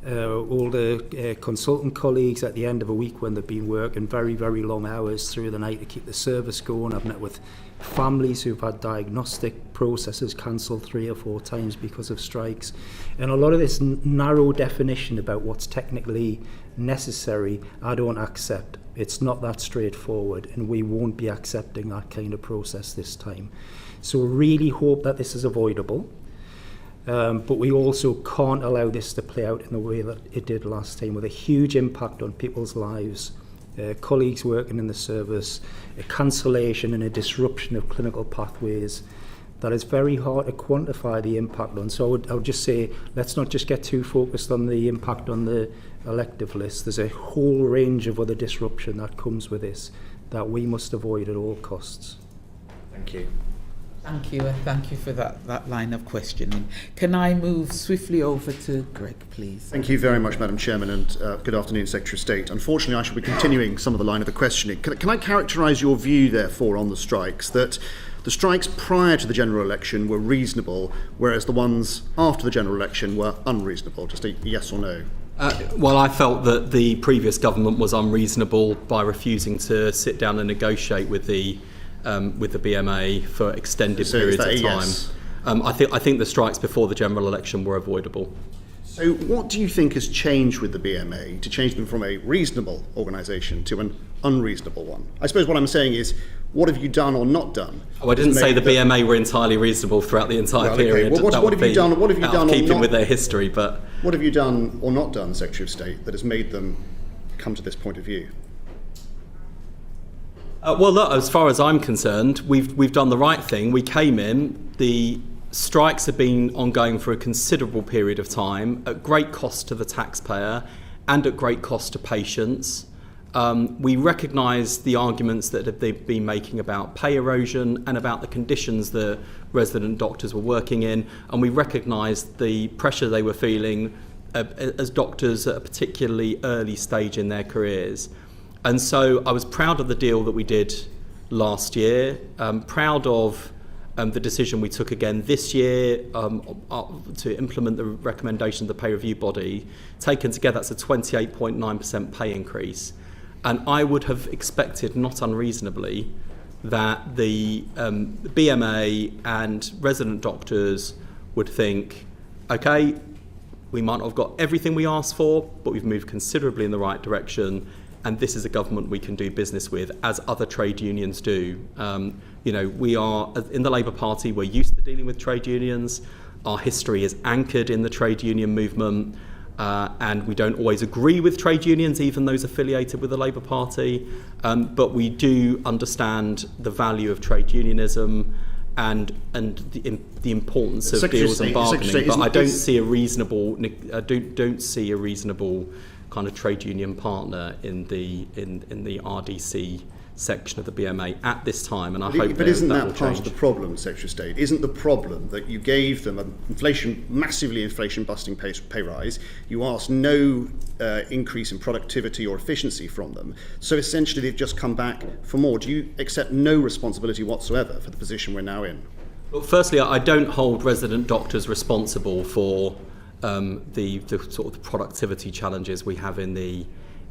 all the consultant colleagues at the end of a week when they've been working very, very long hours through the night to keep the service going. I've met with families who've had diagnostic processes cancelled 3 or 4 times because of strikes. And a lot of this narrow definition about what's technically necessary, I don't accept. It's not that straightforward, and we won't be accepting that kind of process this time. So really hope that this is avoidable. But we also can't allow this to play out in the way that it did last time, with a huge impact on people's lives, colleagues working in the service, a cancellation and a disruption of clinical pathways that is very hard to quantify the impact on. So I would just say, let's not just get too focused on the impact on the elective list. There's a whole range of other disruption that comes with this that we must avoid at all costs. Thank you. Thank you, and thank you for that line of questioning. Can I move swiftly over to Greg, please? Thank you very much, Madam Chairman, and good afternoon, Secretary of State. Unfortunately, I shall be continuing some of the line of the questioning. Can I characterise your view, therefore, on the strikes, that the strikes prior to the general election were reasonable, whereas the ones after the general election were unreasonable? Just a yes or no. Well, I felt that the previous government was unreasonable by refusing to sit down and negotiate with the BMA for extended periods of time. Yes? I think the strikes before the general election were avoidable. So what do you think has changed with the BMA to change them from a reasonable organisation to an unreasonable one? I suppose what I'm saying is, what have you done or not done? Oh, I didn't say the BMA were entirely reasonable throughout the entire period. Well, what have you done or keeping not, with their history, but what have you done or not done, Secretary of State, that has made them come to this point of view? Well, look, as far as I'm concerned, we've done the right thing. We came in, the strikes have been ongoing for a considerable period of time, at great cost to the taxpayer and at great cost to patients. We recognise the arguments that they've been making about pay erosion and about the conditions that resident doctors were working in, and we recognised the pressure they were feeling as doctors at a particularly early stage in their careers. And so I was proud of the deal that we did last year, proud of the decision we took again this year to implement the recommendation of the pay review body. Taken together, that's a 28.9% pay increase. And I would have expected, not unreasonably, that the BMA and resident doctors would think, okay, we might not have got everything we asked for, but we've moved considerably in the right direction. And this is a government we can do business with, as other trade unions do. We are, in the Labour Party, we're used to dealing with trade unions. Our history is anchored in the trade union movement, and we don't always agree with trade unions, even those affiliated with the Labour Party. But we do understand the value of trade unionism and the importance of deals and bargaining. But I don't see a reasonable kind of trade union partner in the RDC section of the BMA at this time, and I hope but isn't that that part of the problem, Secretary of State? Isn't the problem that you gave them a massively inflation-busting pay rise, you asked no increase in productivity or efficiency from them, so essentially they've just come back for more? Do you accept no responsibility whatsoever for the position we're now in? Well, firstly, I don't hold resident doctors responsible for the sort of productivity challenges we have in the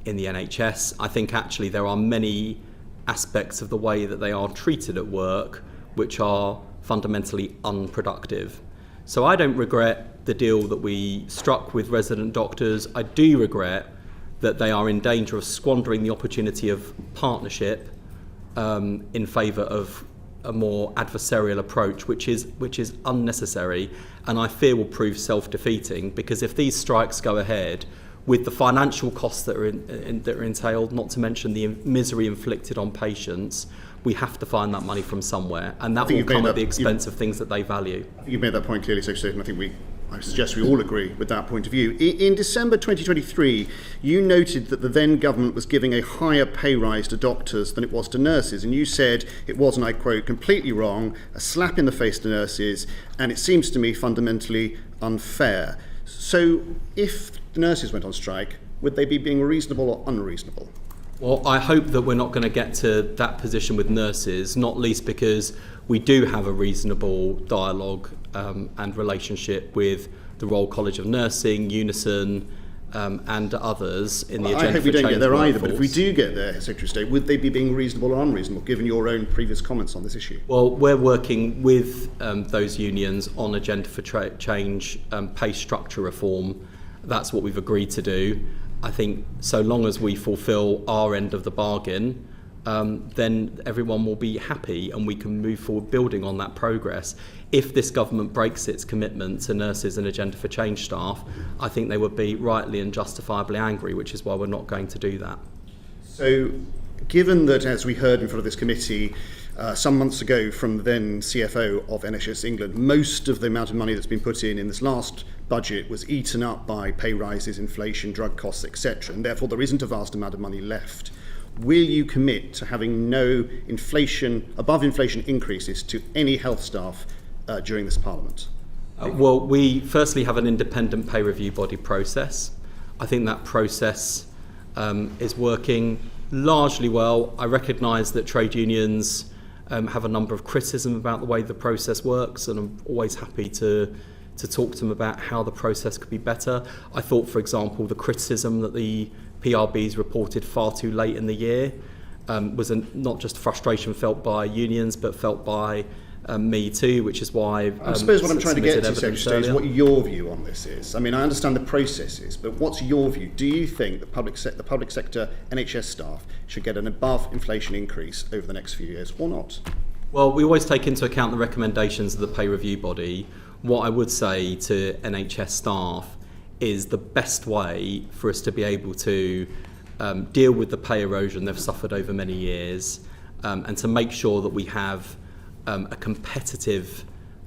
NHS. I think actually there are many aspects of the way that they are treated at work which are fundamentally unproductive. So I don't regret the deal that we struck with resident doctors. I do regret that they are in danger of squandering the opportunity of partnership in favour of a more adversarial approach, which is unnecessary, and I fear will prove self-defeating, because if these strikes go ahead with the financial costs that are entailed, not to mention the misery inflicted on patients, we have to find that money from somewhere, and that will come at the expense of things that they value. I think you've made that point clearly, Secretary, and I think I suggest we all agree with that point of view. In December 2023, you noted that the then government was giving a higher pay rise to doctors than it was to nurses, and you said it was, and I quote, completely wrong, a slap in the face to nurses, and it seems to me fundamentally unfair. So if the nurses went on strike, would they be being reasonable or unreasonable? Well, I hope that we're not going to get to that position with nurses, not least because we do have a reasonable dialogue and relationship with the Royal College of Nursing, Unison, and others in the agenda. I hope we don't get there workforce. either, but if we do get there, Secretary of State, would they be being reasonable or unreasonable, given your own previous comments on this issue? Well, we're working with those unions on agenda for change, pay structure reform. That's what we've agreed to do. I think so long as we fulfil our end of the bargain, then everyone will be happy and we can move forward building on that progress. If this government breaks its commitment to nurses and agenda for change staff, I think they would be rightly and justifiably angry, which is why we're not going to do that. So, given that, as we heard in front of this committee some months ago from the then CFO of NHS England, most of the amount of money that's been put in this last budget was eaten up by pay rises, inflation, drug costs, etc., and therefore there isn't a vast amount of money left. Will you commit to having no above inflation increases to any health staff during this Parliament? Well, we firstly have an independent pay review body process. I think that process is working largely well. I recognise that trade unions have a number of criticism about the way the process works, and I'm always happy to talk to them about how the process could be better. I thought, for example, the criticism that the PRBs reported far too late in the year was not just frustration felt by unions, but felt by me too, which is why I suppose what I'm trying to get to, Secretary, is what your view on this is. I mean, I understand the processes, but what's your view? Do you think the public sector NHS staff should get an above inflation increase over the next few years or not? Well, we always take into account the recommendations of the pay review body. What I would say to NHS staff is the best way for us to be able to deal with the pay erosion they've suffered over many years, and to make sure that we have a competitive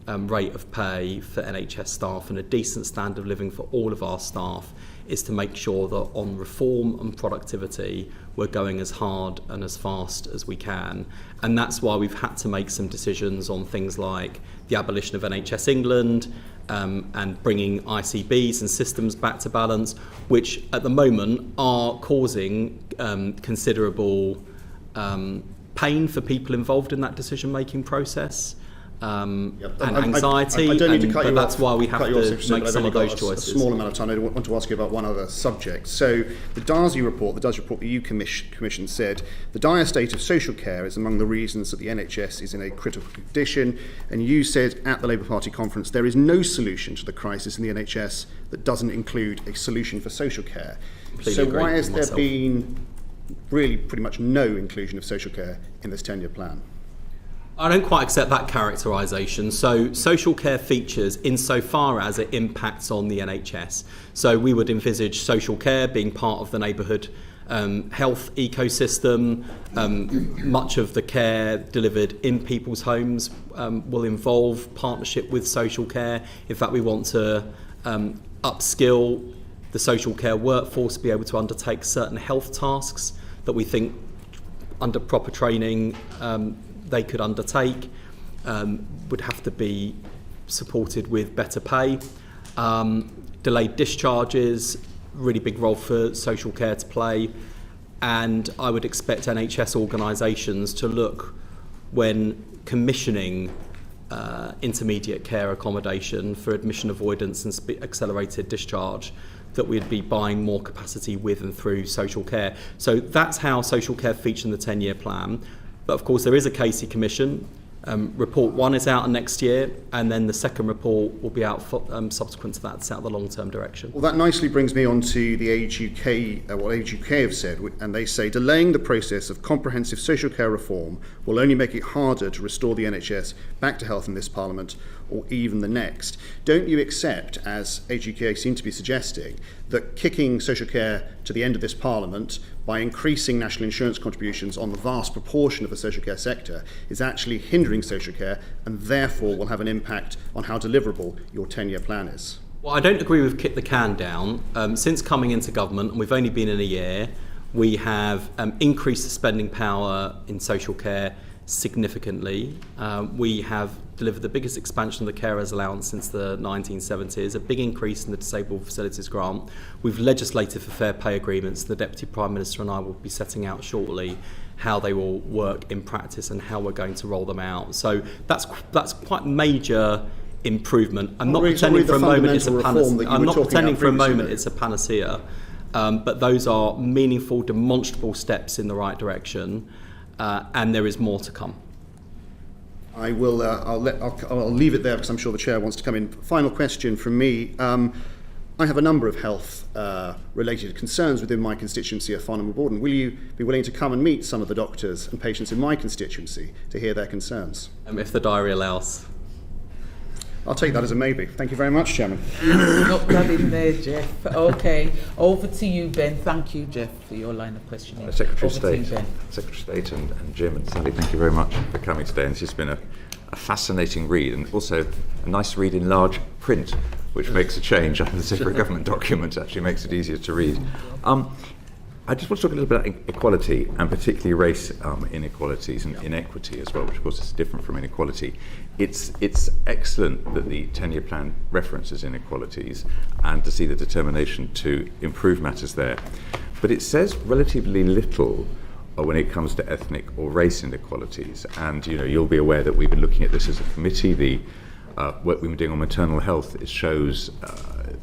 rate of pay for NHS staff and a decent standard of living for all of our staff, is to make sure that on reform and productivity we're going as hard and as fast as we can. And that's why we've had to make some decisions on things like the abolition of NHS England and bringing ICBs and systems back to balance, which at the moment are causing considerable pain for people involved in that decision-making process. And anxiety, I don't need to cut but you that's off, why we have to make some of those choices. A small amount of time. I want to ask you about one other subject. So the DASI report, the DAS report that you commissioned, said the dire state of social care is among the reasons that the NHS is in a critical condition, and you said at the Labour Party conference there is no solution to the crisis in the NHS that doesn't include a solution for social care. So why has there been really pretty much no inclusion of social care in this 10-year plan? I don't quite accept that characterisation. So social care features insofar as it impacts on the NHS. So we would envisage social care being part of the neighbourhood health ecosystem. Much of the care delivered in people's homes will involve partnership with social care. In fact, we want to upskill the social care workforce to be able to undertake certain health tasks that we think under proper training they could undertake, would have to be supported with better pay. Delayed discharges, really big role for social care to play, and I would expect NHS organisations to look, when commissioning intermediate care accommodation for admission avoidance and accelerated discharge, that we'd be buying more capacity with and through social care. So that's how social care featured in the 10-year plan. But of course there is a Casey Commission. Report 1 is out next year, and then the second report will be out subsequent to that. It's out the long-term direction. Well, that nicely brings me on to the Age UK, what Age UK have said, and they say delaying the process of comprehensive social care reform will only make it harder to restore the NHS back to health in this Parliament or even the next. Don't you accept, as Age UK seem to be suggesting, that kicking social care to the end of this Parliament by increasing national insurance contributions on the vast proportion of the social care sector is actually hindering social care and therefore will have an impact on how deliverable your 10-year plan is? Well, I don't agree with kick the can down. Since coming into government, and we've only been in a year, we have increased the spending power in social care significantly. We have delivered the biggest expansion of the carers allowance since the 1970s, a big increase in the disabled facilities grant. We've legislated for fair pay agreements. The Deputy Prime Minister and I will be setting out shortly how they will work in practice and how we're going to roll them out. So that's quite major improvement. I'm not pretending for a moment it's a panacea. I'm not pretending for a moment it's a panacea, but those are meaningful, demonstrable steps in the right direction, and there is more to come. I will. I'll leave it there because I'm sure the chair wants to come in. Final question from me. I have a number of health-related concerns within my constituency of Farnham and Borden. Will you be willing to come and meet some of the doctors and patients in my constituency to hear their concerns? If the diary allows. I'll take that as a maybe. Thank you very much, Chairman. Not that in there, Jeff. Okay, over to you, Ben. Thank you, Jeff, for your line of questioning. Secretary of Over to you, State, Ben. Secretary of State and Jim and Sally, thank you very much for coming today. And this has been a fascinating read, and also a nice read in large print, which makes a change. The separate government document actually makes it easier to read. I just want to talk a little bit about equality, and particularly race inequalities and inequity as well, which of course is different from inequality. It's excellent that the 10-year plan references inequalities and to see the determination to improve matters there. But it says relatively little when it comes to ethnic or race inequalities. And you'll be aware that we've been looking at this as a committee. The work we've been doing on maternal health, it shows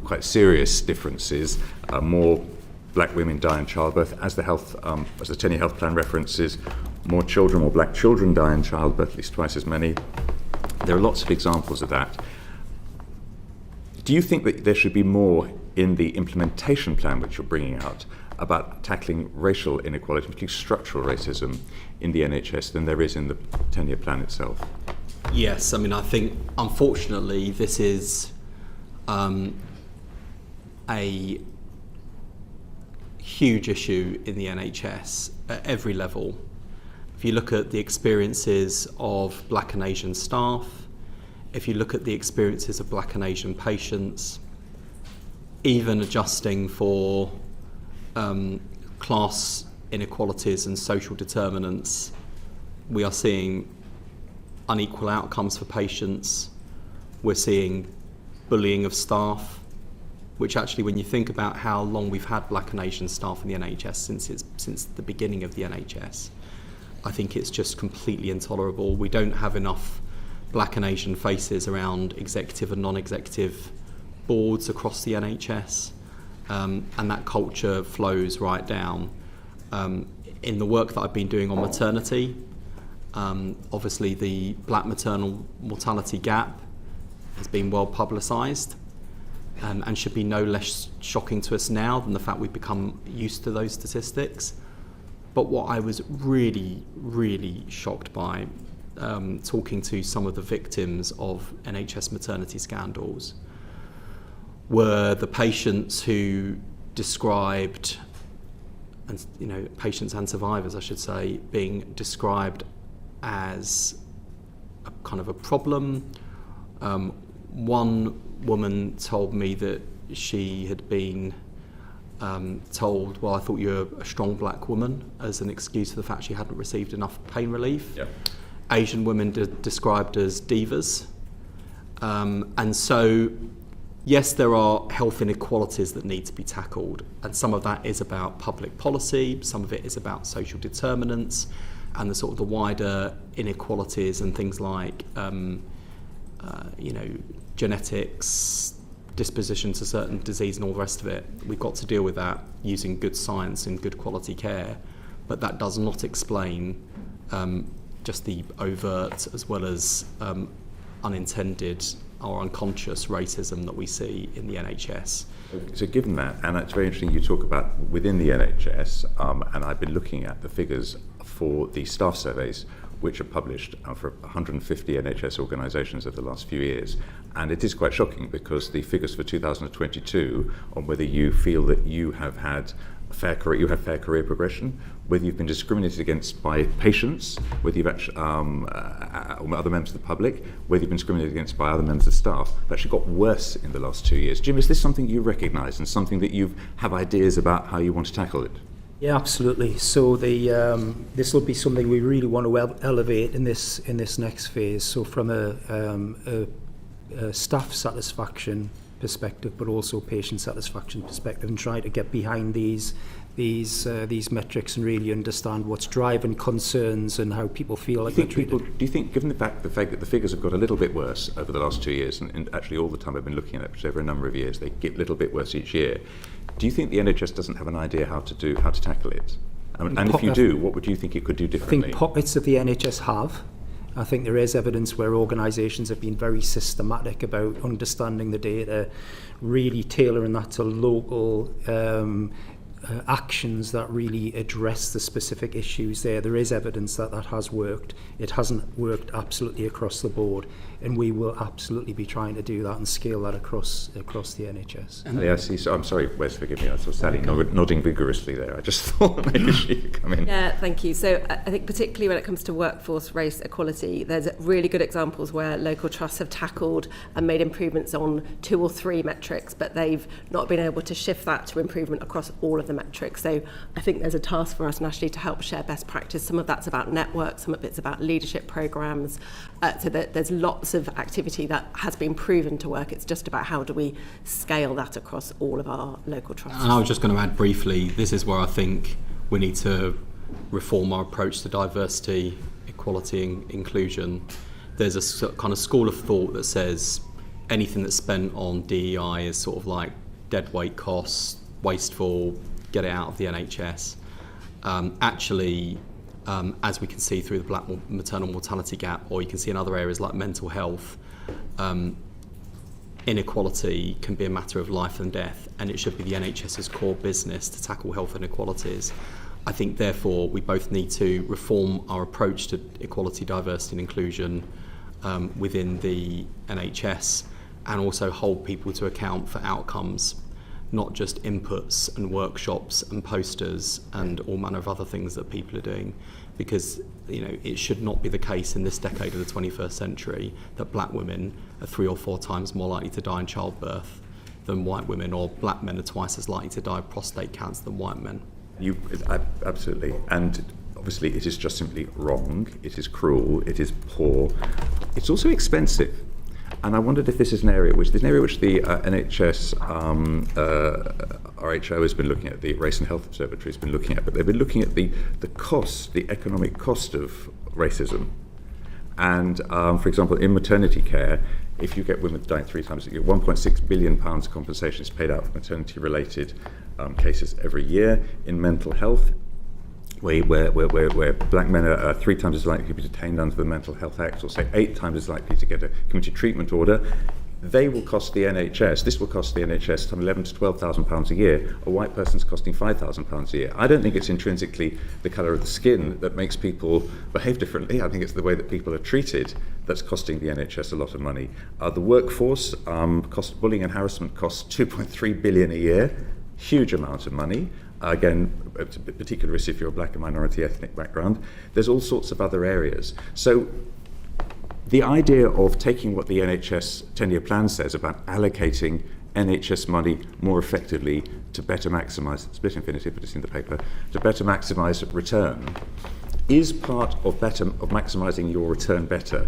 quite serious differences. More black women die in childbirth, as the 10-year health plan references. More black children die in childbirth, at least twice as many. There are lots of examples of that. Do you think that there should be more in the implementation plan which you're bringing out about tackling racial inequality, particularly structural racism in the NHS, than there is in the 10-year plan itself? Yes, I mean, I think unfortunately this is a huge issue in the NHS at every level. If you look at the experiences of Black and Asian staff, if you look at the experiences of Black and Asian patients, even adjusting for class inequalities and social determinants, we are seeing unequal outcomes for patients. We're seeing bullying of staff, which actually, when you think about how long we've had Black and Asian staff in the NHS since the beginning of the NHS, I think it's just completely intolerable. We don't have enough Black and Asian faces around executive and non-executive boards across the NHS, and that culture flows right down. In the work that I've been doing on maternity, obviously the black maternal mortality gap has been well publicised, and should be no less shocking to us now than the fact we've become used to those statistics. But what I was really, really shocked by, talking to some of the victims of NHS maternity scandals, were the patients who described, and patients and survivors, I should say, being described as a kind of a problem. One woman told me that she had been told, well, I thought you were a strong black woman, as an excuse for the fact she hadn't received enough pain relief. Yep. Asian women described as divas. And so, yes, there are health inequalities that need to be tackled, and some of that is about public policy, some of it is about social determinants, and the sort of the wider inequalities and things like genetics, disposition to certain disease and all the rest of it. We've got to deal with that using good science and good quality care, but that does not explain just the overt as well as unintended or unconscious racism that we see in the NHS. So given that, and it's very interesting you talk about within the NHS, and I've been looking at the figures for the staff surveys which are published for 150 NHS organisations over the last few years. And it is quite shocking because the figures for 2022 on whether you feel that you have had fair career progression, whether you've been discriminated against by patients, whether you've actually, or other members of the public, whether you've been discriminated against by other members of staff, have actually got worse in the last 2 years. Jim, is this something you recognise and something that you have ideas about how you want to tackle it? Yeah, absolutely. So this will be something we really want to elevate in this next phase. So from a staff satisfaction perspective, but also patient satisfaction perspective, and try to get behind these metrics and really understand what's driving concerns and how people feel like they're treated. Do you think, given the fact that the figures have got a little bit worse over the last 2 years, and actually all the time I've been looking at it, which is over a number of years, they get a little bit worse each year. Do you think the NHS doesn't have an idea how to tackle it? And if you do, what would you think it could do differently? I think pockets of the NHS have. I think there is evidence where organisations have been very systematic about understanding the data, really tailoring that to local actions that really address the specific issues there. There is evidence that has worked. It hasn't worked absolutely across the board, and we will absolutely be trying to do that and scale that across the NHS. Yeah, I see. So I'm sorry, Wes, forgive me. I saw Sally nodding vigorously there. I just thought maybe she could come in. Yeah, thank you. So I think particularly when it comes to workforce race equality, there's really good examples where local trusts have tackled and made improvements on 2 or 3 metrics, but they've not been able to shift that to improvement across all of the metrics. So I think there's a task for us nationally to help share best practice. Some of that's about networks, some of it's about leadership programs, so that there's lots of activity that has been proven to work. It's just about how do we scale that across all of our local trusts. And I was just going to add briefly, this is where I think we need to reform our approach to diversity, equality and inclusion. There's a kind of school of thought that says anything that's spent on DEI is sort of like dead weight costs, wasteful, get it out of the NHS. As we can see through the black maternal mortality gap, or you can see in other areas like mental health, inequality can be a matter of life and death, and it should be the NHS's core business to tackle health inequalities. I think, therefore, we both need to reform our approach to equality, diversity and inclusion within the NHS, and also hold people to account for outcomes, not just inputs and workshops and posters and all manner of other things that people are doing, because it should not be the case in this decade of the 21st century that black women are 3 or 4 times more likely to die in childbirth than white women, or black men are twice as likely to die of prostate cancer than white men. Absolutely, and obviously it is just simply wrong, it is cruel, it is poor, it's also expensive. And I wondered if this is an area which the NHS RHO has been looking at, the Race and Health Observatory has been looking at, but they've been looking at the cost, the economic cost of racism. And for example, in maternity care, if you get women dying 3 times, you get £1.6 billion compensation is paid out for maternity-related cases every year. In mental health, where black men are 3 times as likely to be detained under the Mental Health Act, or say 8 times as likely to get a community treatment order, they will cost the NHS, this will cost the NHS some £11,000 to £12,000 a year. A white person's costing £5,000 a year. I don't think it's intrinsically the colour of the skin that makes people behave differently. I think it's the way that people are treated that's costing the NHS a lot of money. The workforce, bullying and harassment costs £2.3 billion a year, huge amount of money. Again, it's a particular risk if you're a black and minority ethnic background. There's all sorts of other areas. So the idea of taking what the NHS 10-year plan says about allocating NHS money more effectively to better maximise, split infinity, put this in the paper, to better maximise return, is part of maximising your return better,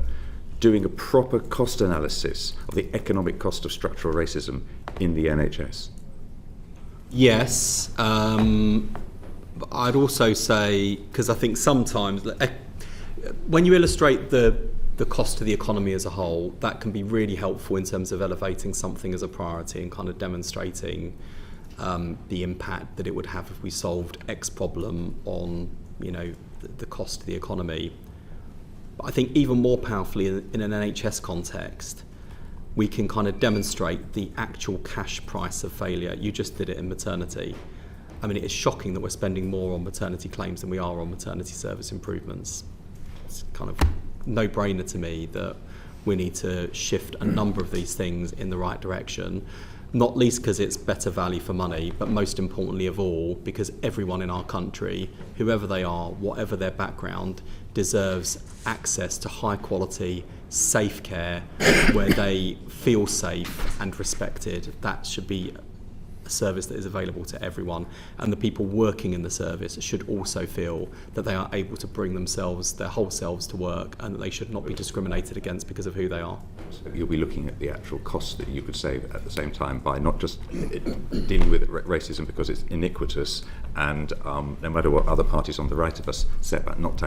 doing a proper cost analysis of the economic cost of structural racism in the NHS. Yes, I'd also say, because I think sometimes when you illustrate the the cost to the economy as a whole, that can be really helpful in terms of elevating something as a priority and kind of demonstrating the impact that it would have if we solved X problem on, the cost to the economy. But I think even more powerfully in an NHS context, we can kind of demonstrate the actual cash price of failure. You just did it in maternity. I mean, it is shocking that we're spending more on maternity claims than we are on maternity service improvements. It's kind of no-brainer to me that we need to shift a number of these things in the right direction, not least because it's better value for money, but most importantly of all, because everyone in our country, whoever they are, whatever their background, deserves access to high-quality, safe care where they feel safe and respected. That should be a service that is available to everyone, and the people working in the service should also feel that they are able to bring themselves, their whole selves to work, and that they should not be discriminated against because of who they are. So you'll be looking at the actual costs that you could save at the same time by not just dealing with racism because it's iniquitous, and no matter what other parties on the right of us say about not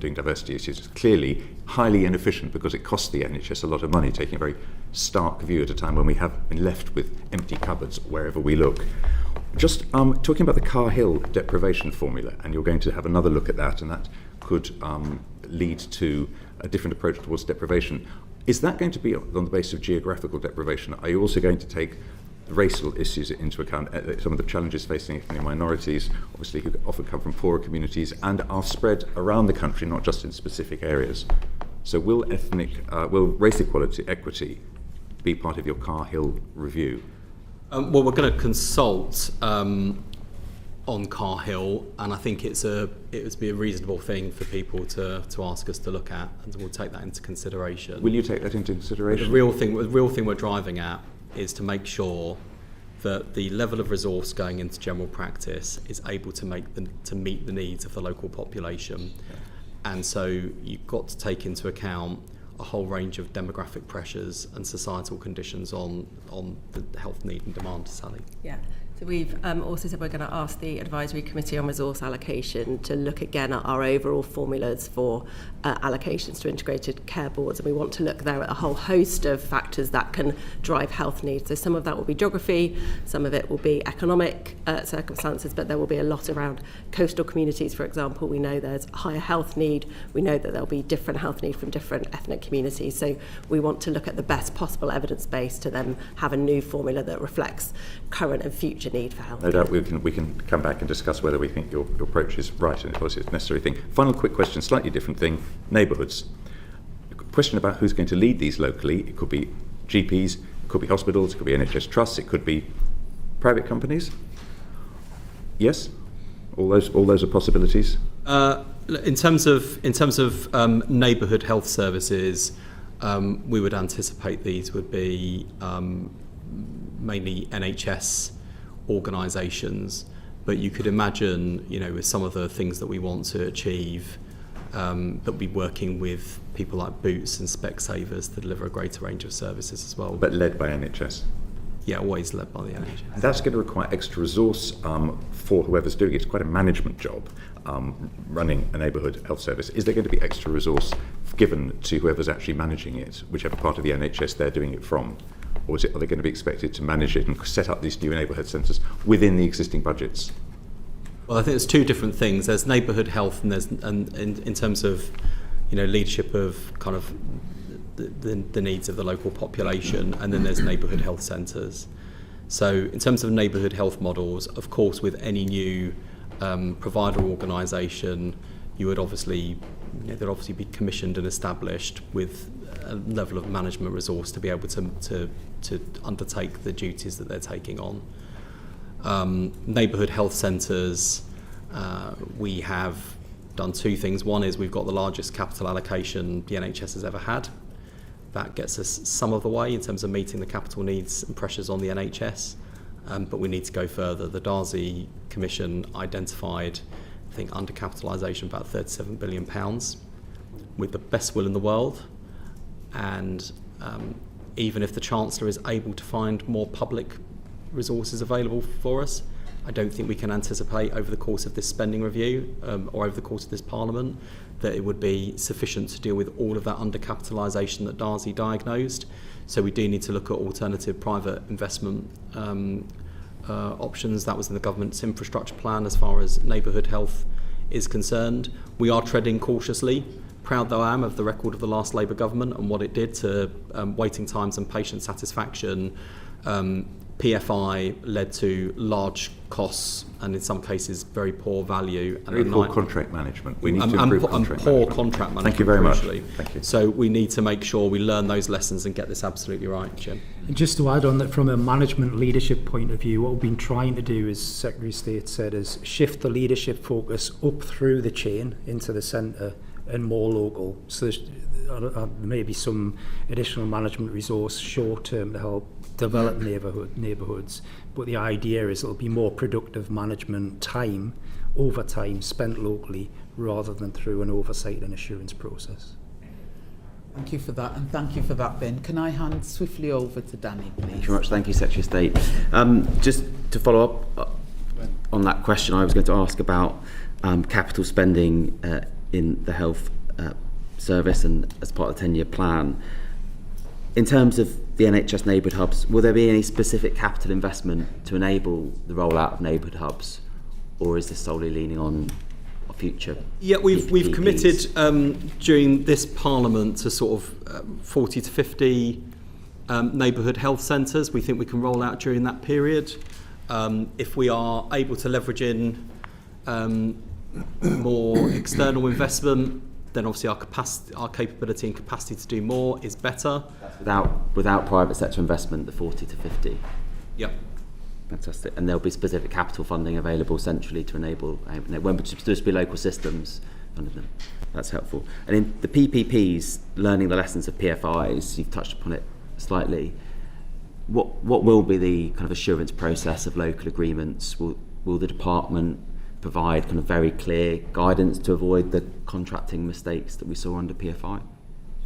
doing diversity issues, it's clearly highly inefficient because it costs the NHS a lot of money, taking a very stark view at a time when we have been left with empty cupboards wherever we look. Just talking about the Cahill deprivation formula, and you're going to have another look at that, and that could lead to a different approach towards deprivation. Is that going to be on the basis of geographical deprivation? Are you also going to take racial issues into account, some of the challenges facing ethnic minorities, obviously who often come from poorer communities and are spread around the country, not just in specific areas? So will race equity be part of your Cahill review? Well, we're going to consult on Cahill, and I think it would be a reasonable thing for people to ask us to look at, and we'll take that into consideration. Will you take that into consideration? The real thing we're driving at is to make sure that the level of resource going into general practice is able to meet the needs of the local population. Yeah. And so you've got to take into account a whole range of demographic pressures and societal conditions on the health need and demand, Sally. Yeah. So we've also said we're going to ask the Advisory Committee on Resource Allocation to look again at our overall formulas for allocations to integrated care boards, and we want to look there at a whole host of factors that can drive health needs. So some of that will be geography, some of it will be economic circumstances, but there will be a lot around coastal communities, for example. We know there's higher health need, we know that there'll be different health need from different ethnic communities, so we want to look at the best possible evidence base to then have a new formula that reflects current and future need for health. No doubt we can come back and discuss whether we think your approach is right and of course it's a necessary thing. Final quick question, slightly different thing, neighbourhoods. Question about who's going to lead these locally. It could be GPs, it could be hospitals, it could be NHS trusts, it could be private companies. Yes? All those are possibilities? In terms of neighbourhood health services, we would anticipate these would be mainly NHS organisations, but you could imagine, with some of the things that we want to achieve, that we'll be working with people like Boots and Specsavers to deliver a greater range of services as well. But led by NHS? Yeah, always led by the NHS. And that's going to require extra resource for whoever's doing it. It's quite a management job, running a neighbourhood health service. Is there going to be extra resource given to whoever's actually managing it, whichever part of the NHS they're doing it from? Or are they going to be expected to manage it and set up these new neighbourhood centres within the existing budgets? Well, I think there's two different things. There's neighbourhood health, and in terms of leadership of kind of the needs of the local population, and then there's neighbourhood health centres. So in terms of neighbourhood health models, of course, with any new provider organisation, you would obviously they'd obviously be commissioned and established with a level of management resource to be able to undertake the duties that they're taking on. Neighbourhood health centres, we have done two things. One is we've got the largest capital allocation the NHS has ever had. That gets us some of the way in terms of meeting the capital needs and pressures on the NHS, but we need to go further. The Darcy Commission identified, I think, undercapitalisation about £37 billion with the best will in the world, and even if the Chancellor is able to find more public resources available for us, I don't think we can anticipate over the course of this spending review or over the course of this Parliament that it would be sufficient to deal with all of that undercapitalisation that Darcy diagnosed. So we do need to look at alternative private investment options. That was in the government's infrastructure plan as far as neighbourhood health is concerned. We are treading cautiously. Proud though I am of the record of the last Labour government and what it did to waiting times and patient satisfaction. PFI led to large costs and in some cases very poor value. And Very poor contract management. We need to improve contract poor management. contract management. Thank you very much. Crucially. Thank you. So we need to make sure we learn those lessons and get this absolutely right, Jim. And just to add on that, from a management leadership point of view, what we've been trying to do, as Secretary of State said, is shift the leadership focus up through the chain into the centre and more local. So there's maybe some additional management resource short term to help develop neighbourhoods, but the idea is it'll be more productive management time over time spent locally rather than through an oversight and assurance process. Thank you for that, and thank you for that, Ben. Can I hand swiftly over to Danny, please? Thank you very much. Thank you, Secretary of State. Just to follow up on that question, I was going to ask about capital spending in the health service and as part of the 10-year plan. In terms of the NHS neighbourhood hubs, will there be any specific capital investment to enable the rollout of neighbourhood hubs, or is this solely leaning on future? Yeah, we've committed during this Parliament to sort of 40 to 50 neighbourhood health centres. We think we can roll out during that period. If we are able to leverage in more external investment, then obviously our capability and capacity to do more is better. That's without private sector investment, the 40 to 50? Yep. Fantastic. And there'll be specific capital funding available centrally to enable, when would just be local systems under them. That's helpful. And in the PPPs, learning the lessons of PFIs, you've touched upon it slightly. What will be the kind of assurance process of local agreements? Will the department provide kind of very clear guidance to avoid the contracting mistakes that we saw under PFI?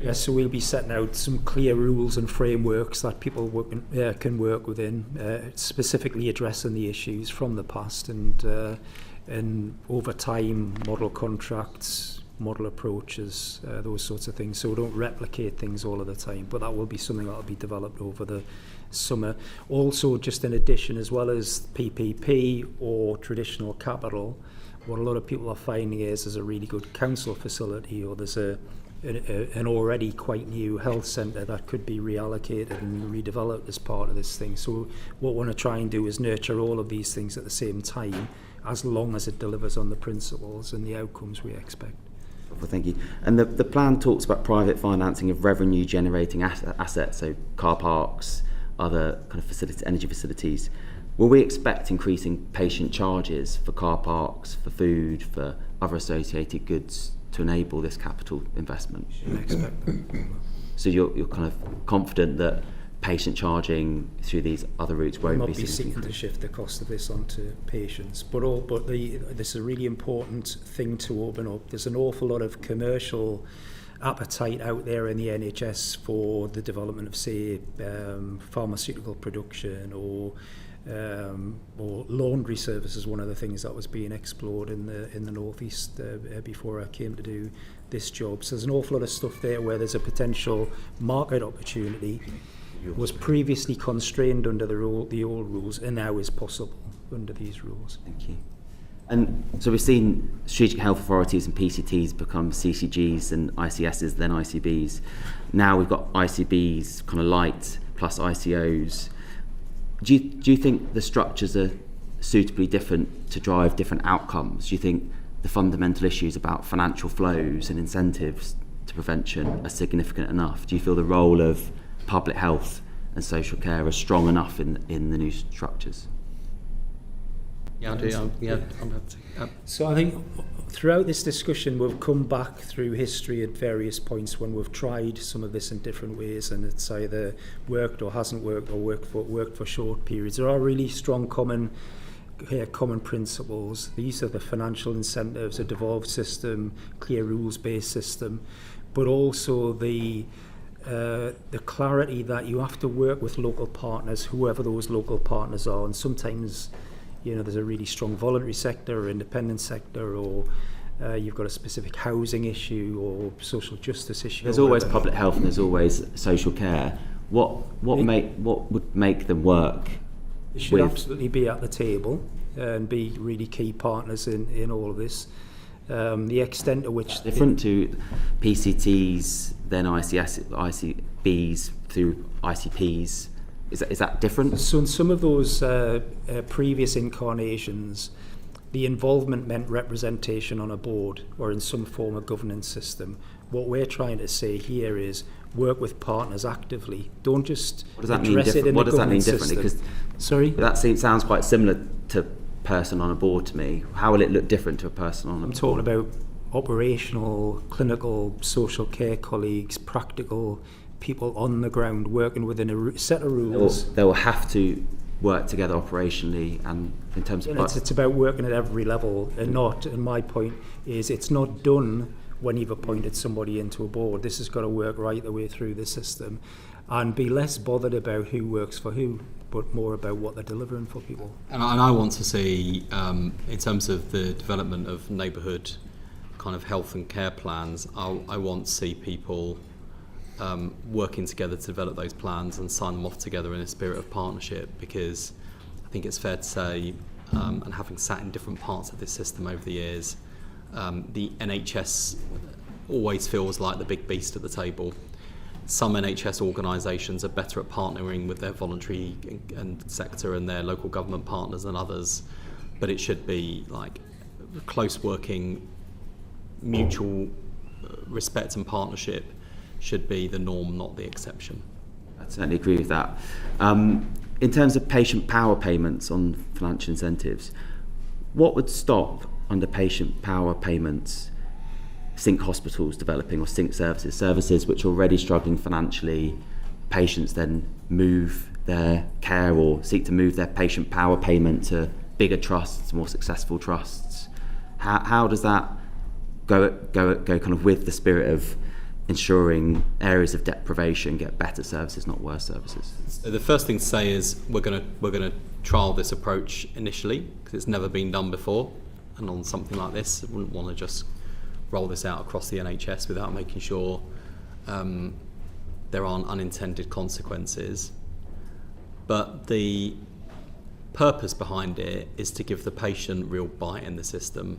Yes, so we'll be setting out some clear rules and frameworks that people can work within, specifically addressing the issues from the past and over time, model contracts, model approaches, those sorts of things. So we don't replicate things all of the time, but that will be something that will be developed over the summer. Also, just in addition, as well as PPP or traditional capital, what a lot of people are finding is there's a really good council facility, or there's an already quite new health centre that could be reallocated and redeveloped as part of this thing. So what we want to try and do is nurture all of these things at the same time, as long as it delivers on the principles and the outcomes we expect. Well, thank you. And the plan talks about private financing of revenue generating assets, so car parks, other kind of facilities, energy facilities. Will we expect increasing patient charges for car parks, for food, for other associated goods to enable this capital investment? Expect that. So you're kind of confident that patient charging through these other routes won't be seeking to shift the cost of this onto patients, but this is a really important thing to open up. There's an awful lot of commercial appetite out there in the NHS for the development of, say, pharmaceutical production or laundry services. One of the things that was being explored in the northeast before I came to do this job. So there's an awful lot of stuff there where there's a potential market opportunity. Was previously constrained under the old rules and now is possible under these rules. Thank you. And so we've seen strategic health authorities and PCTs become CCGs and ICSs, then ICBs. Now we've got ICBs kind of light plus ICOs. Do you think the structures are suitably different to drive different outcomes? Do you think the fundamental issues about financial flows and incentives to prevention are significant enough? Do you feel the role of public health and social care are strong enough in the new structures? Yeah, I do. So I think throughout this discussion we've come back through history at various points when we've tried some of this in different ways, and it's either worked or hasn't worked or worked for short periods. There are really strong common principles. These are the financial incentives, a devolved system, clear rules-based system, but also the clarity that you have to work with local partners, whoever those local partners are, and sometimes there's a really strong voluntary sector or independent sector, or you've got a specific housing issue or social justice issue. There's always public health and there's always social care. What would make them work? They should absolutely be at the table and be really key partners in all of this. The extent to which... Different to PCTs, then ICBs through ICPs. Is that different? So in some of those previous incarnations, the involvement meant representation on a board or in some form of governance system. What we're trying to say here is work with partners actively. Don't just address it in the governance system. Because sorry? That sounds quite similar to person on a board to me. How will it look different to a person on a board? I'm talking about operational, clinical, social care colleagues, practical people on the ground working within a set of rules. They will have to work together operationally and in terms of... It's about working at every level and my point is it's not done when you've appointed somebody into a board. This has got to work right the way through the system and be less bothered about who works for who, but more about what they're delivering for people. And I want to see, in terms of the development of neighbourhood kind of health and care plans, I want to see people working together to develop those plans and sign them off together in a spirit of partnership, because I think it's fair to say, and having sat in different parts of this system over the years, the NHS always feels like the big beast at the table. Some NHS organisations are better at partnering with their voluntary and sector and their local government partners than others, but it should be like close working, mutual respect and partnership should be the norm, not the exception. I certainly agree with that. In terms of patient power payments on financial incentives, what would stop under patient power payments sync hospitals developing or sync services which are already struggling financially? Patients then move their care or seek to move their patient power payment to bigger trusts, more successful trusts. How does that go kind of with the spirit of ensuring areas of deprivation get better services, not worse services? So the first thing to say is we're going to trial this approach initially because it's never been done before, and on something like this, I wouldn't want to just roll this out across the NHS without making sure there aren't unintended consequences. But the purpose behind it is to give the patient real bite in the system.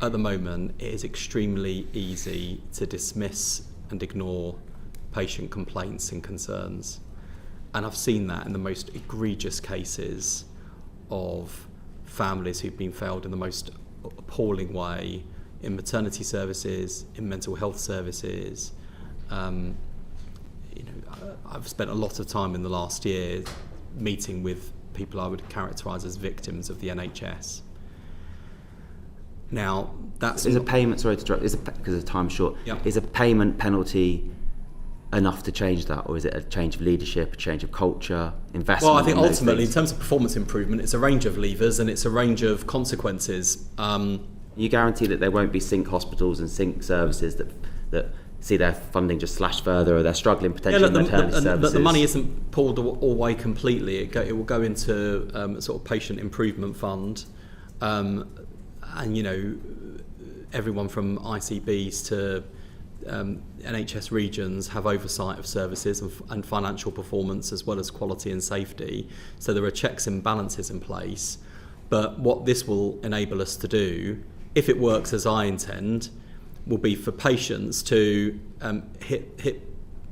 At the moment, it is extremely easy to dismiss and ignore patient complaints and concerns. And I've seen that in the most egregious cases of families who've been failed in the most appalling way in maternity services, in mental health services. I've spent a lot of time in the last year meeting with people I would characterise as victims of the NHS. Now, that's... Is a payment, sorry to interrupt, because the time's short, Yep. Is a payment penalty enough to change that, or is it a change of leadership, a change of culture, investment? Well, I think ultimately, in terms of performance improvement, it's a range of levers and it's a range of consequences. You guarantee that there won't be sync hospitals and sync services that see their funding just slashed further, or they're struggling potentially in maternity services? But the money isn't pulled all the way completely. It will go into a sort of patient improvement fund. And, everyone from ICBs to NHS regions have oversight of services and financial performance as well as quality and safety. So there are checks and balances in place. But what this will enable us to do, if it works as I intend, will be for patients to hit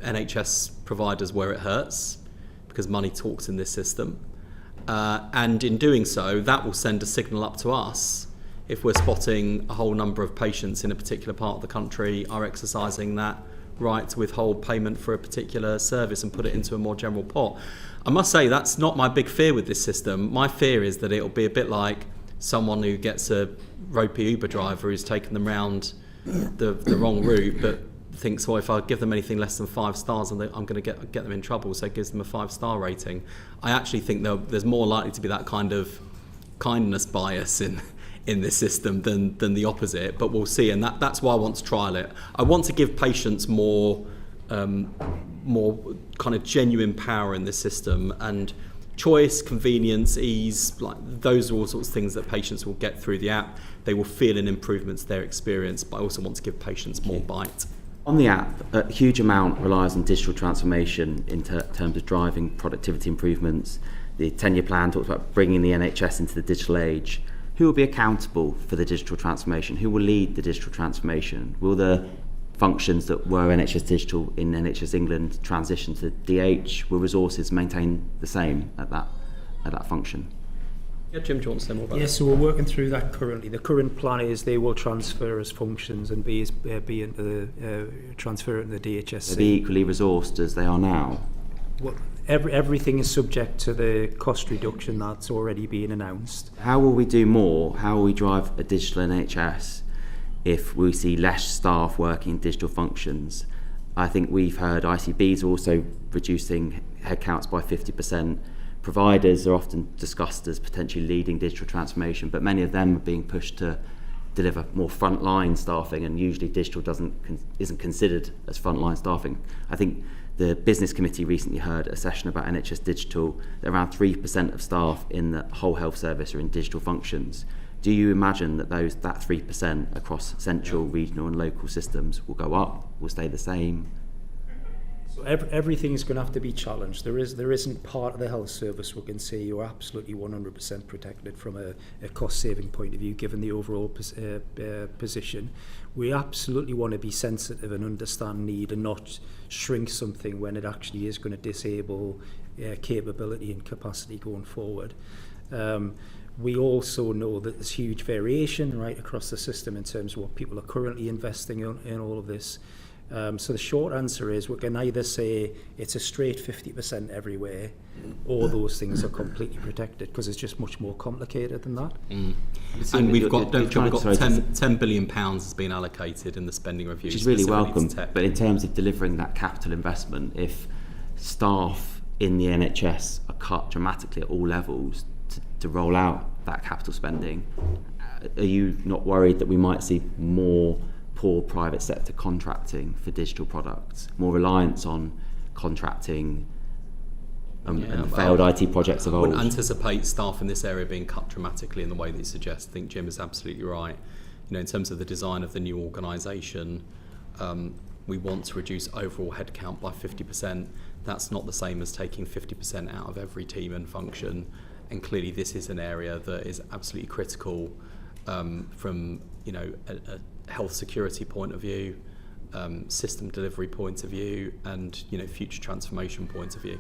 NHS providers where it hurts, because money talks in this system. And in doing so, that will send a signal up to us if we're spotting a whole number of patients in a particular part of the country are exercising that right to withhold payment for a particular service and put it into a more general pot. I must say that's not my big fear with this system. My fear is that it'll be a bit like someone who gets a ropey Uber driver who's taken them round the wrong route, but thinks, well, if I give them anything less than 5 stars, I'm going to get them in trouble, so it gives them a 5-star rating. I actually think there's more likely to be that kind of kindness bias in this system than the opposite, but we'll see, and that's why I want to trial it. I want to give patients more kind of genuine power in this system and choice, convenience, ease, like those are all sorts of things that patients will get through the app. They will feel an improvement to their experience, but I also want to give patients more bite. On the app, a huge amount relies on digital transformation in terms of driving productivity improvements. The 10-year plan talks about bringing the NHS into the digital age. Who will be accountable for the digital transformation? Who will lead the digital transformation? Will the functions that were NHS Digital in NHS England transition to DH? Will resources maintain the same at that function? Yeah, Jim, do you want to say more about Yes, so we're working through that currently. The current plan is they will transfer as functions and be into the transfer into the DHSC. They'll be equally resourced as they are now. Well, everything is subject to the cost reduction that's already been announced. How will we do more? How will we drive a digital NHS if we see less staff working in digital functions? I think we've heard ICBs are also reducing headcounts by 50%. Providers are often discussed as potentially leading digital transformation, but many of them are being pushed to deliver more frontline staffing, and usually digital isn't considered as frontline staffing. I think the business committee recently heard a session about NHS Digital that around 3% of staff in the whole health service are in digital functions. Do you imagine that that 3% across central, regional and local systems will go up, will stay the same? So everything is going to have to be challenged. There isn't part of the health service we can say you're absolutely 100% protected from a cost-saving point of view, given the overall position. We absolutely want to be sensitive and understand need and not shrink something when it actually is going to disable capability and capacity going forward. We also know that there's huge variation right across the system in terms of what people are currently investing in all of this. So the short answer is we can either say it's a straight 50% everywhere, or those things are completely protected, because it's just much more complicated than that. And we've got 10 billion pounds has been allocated in the spending review, which is really welcome. But in terms of delivering that capital investment, if staff in the NHS are cut dramatically at all levels to roll out that capital spending, are you not worried that we might see more poor private sector contracting for digital products, more reliance on contracting and failed IT projects of old? I wouldn't anticipate staff in this area being cut dramatically in the way that you suggest. I think Jim is absolutely right. You know, in terms of the design of the new organisation, we want to reduce overall headcount by 50%. That's not the same as taking 50% out of every team and function. And clearly this is an area that is absolutely critical from, you know, a health security point of view, system delivery point of view, and, you know, future transformation point of view.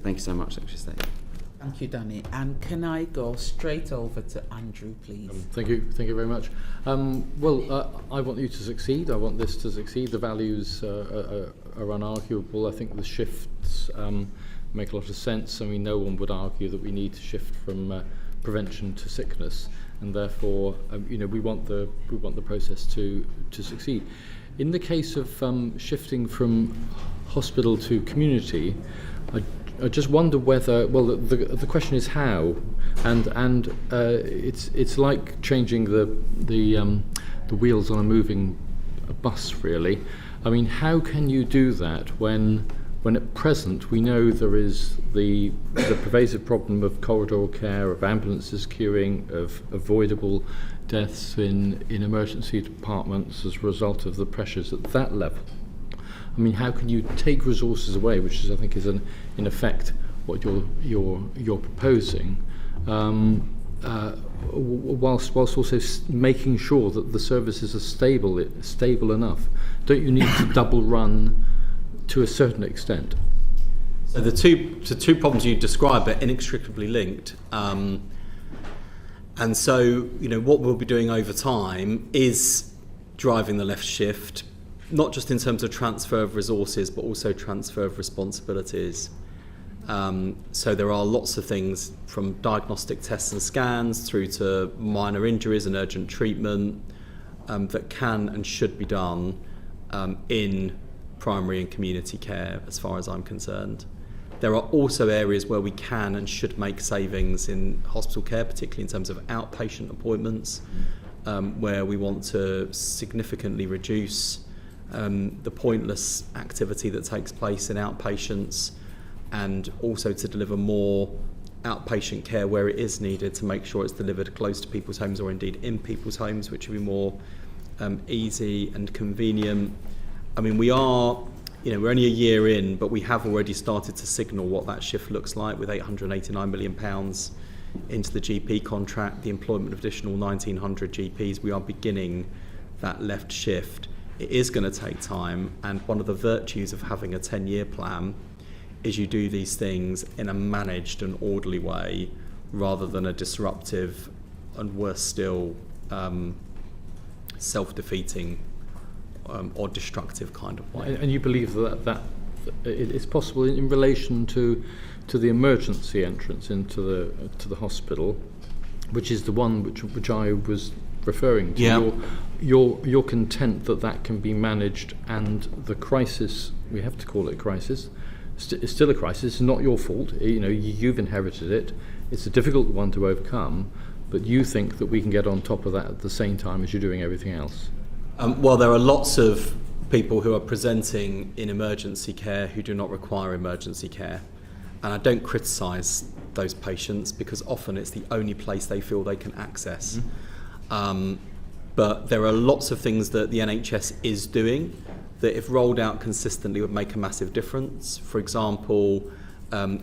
Thank you so much, Secretary of State. Thank you, Danny. And can I go straight over to Andrew, please? Thank you very much. I want you to succeed. I want this to succeed. The values are unarguable. I think the shifts make a lot of sense. I mean, no one would argue that we need to shift from prevention to sickness, and therefore, you know, we want the process to succeed. In the case of shifting from hospital to community, I just wonder whether, well, the question is how, and it's like changing the wheels on a moving bus, really. I mean, how can you do that when at present we know there is the pervasive problem of corridor care, of ambulances queuing, of avoidable deaths in emergency departments as a result of the pressures at that level? I mean, how can you take resources away, which is, I think, is in effect what you're proposing, whilst also making sure that the services are stable enough? Don't you need to double run to a certain extent? So the two problems you describe are inextricably linked. And so, you know, what we'll be doing over time is driving the left shift, not just in terms of transfer of resources, but also transfer of responsibilities. So there are lots of things from diagnostic tests and scans through to minor injuries and urgent treatment that can and should be done in primary and community care, as far as I'm concerned. There are also areas where we can and should make savings in hospital care, particularly in terms of outpatient appointments, where we want to significantly reduce the pointless activity that takes place in outpatients and also to deliver more outpatient care where it is needed, to make sure it's delivered close to people's homes or indeed in people's homes, which would be more easy and convenient. I mean, we're only a year in, but we have already started to signal what that shift looks like with £889 million into the GP contract, the employment of additional 1,900 GPs. We are beginning that left shift. It is going to take time, and one of the virtues of having a 10-year plan is you do these things in a managed and orderly way rather than a disruptive and, worse still, self-defeating or destructive kind of way. And you believe that it's possible in relation to the emergency entrance into the hospital, which is the one which I was referring to. Yeah. You're content that can be managed, and the crisis, we have to call it a crisis, it's still a crisis. It's not your fault. You've inherited it. It's a difficult one to overcome, but you think that we can get on top of that at the same time as you're doing everything else. Well, there are lots of people who are presenting in emergency care who do not require emergency care. And I don't criticise those patients because often it's the only place they feel they can access. But there are lots of things that the NHS is doing that, if rolled out consistently, would make a massive difference. For example,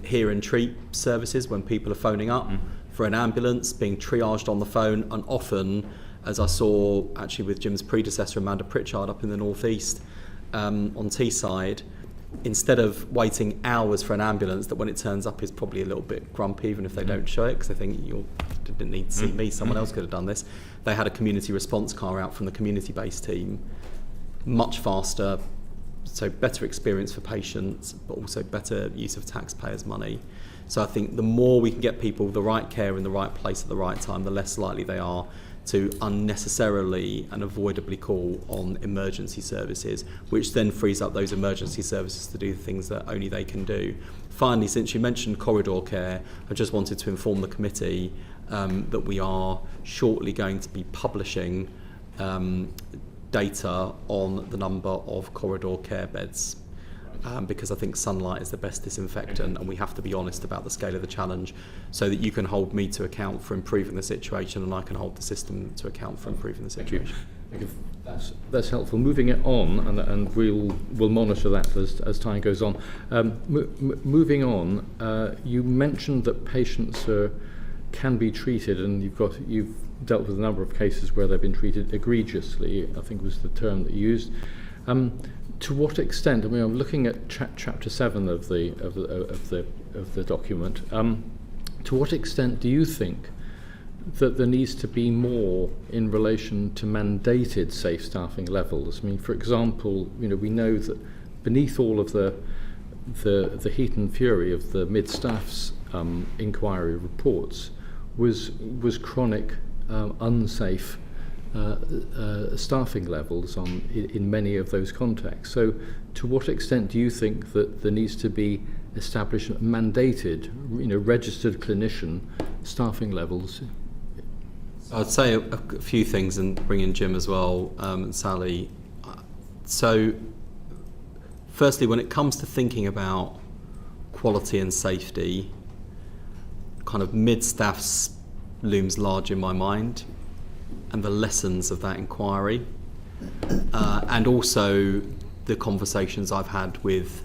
hear and treat services when people are phoning up for an ambulance, being triaged on the phone, and often, as I saw actually with Jim's predecessor, Amanda Pritchard, up in the northeast on Teesside, instead of waiting hours for an ambulance that when it turns up is probably a little bit grumpy even if they don't show it because they think you didn't need to see me, someone else could have done this, they had a community response car out from the community-based team, much faster, so better experience for patients but also better use of taxpayers' money. So I think the more we can get people the right care in the right place at the right time, the less likely they are to unnecessarily and avoidably call on emergency services, which then frees up those emergency services to do the things that only they can do. Finally, since you mentioned corridor care, I just wanted to inform the committee that we are shortly going to be publishing data on the number of corridor care beds. Because I think sunlight is the best disinfectant, and we have to be honest about the scale of the challenge so that you can hold me to account for improving the situation and I can hold the system to account for improving the situation. That's helpful. Moving it on, and we'll monitor that as time goes on. Moving on, you mentioned that patients can be treated, and you've dealt with a number of cases where they've been treated egregiously, I think was the term that you used. To what extent? I mean, I'm looking at chapter 7 of the document. To what extent do you think that there needs to be more in relation to mandated safe staffing levels? I mean, for example, we know that beneath all of the heat and fury of the mid-staff's inquiry reports was chronic, unsafe staffing levels in many of those contexts. So to what extent do you think that there needs to be established mandated, registered clinician staffing levels? I'd say a few things and bring in Jim as well, and Sally. So firstly, when it comes to thinking about quality and safety, kind of mid-staff looms large in my mind, and the lessons of that inquiry, and also the conversations I've had with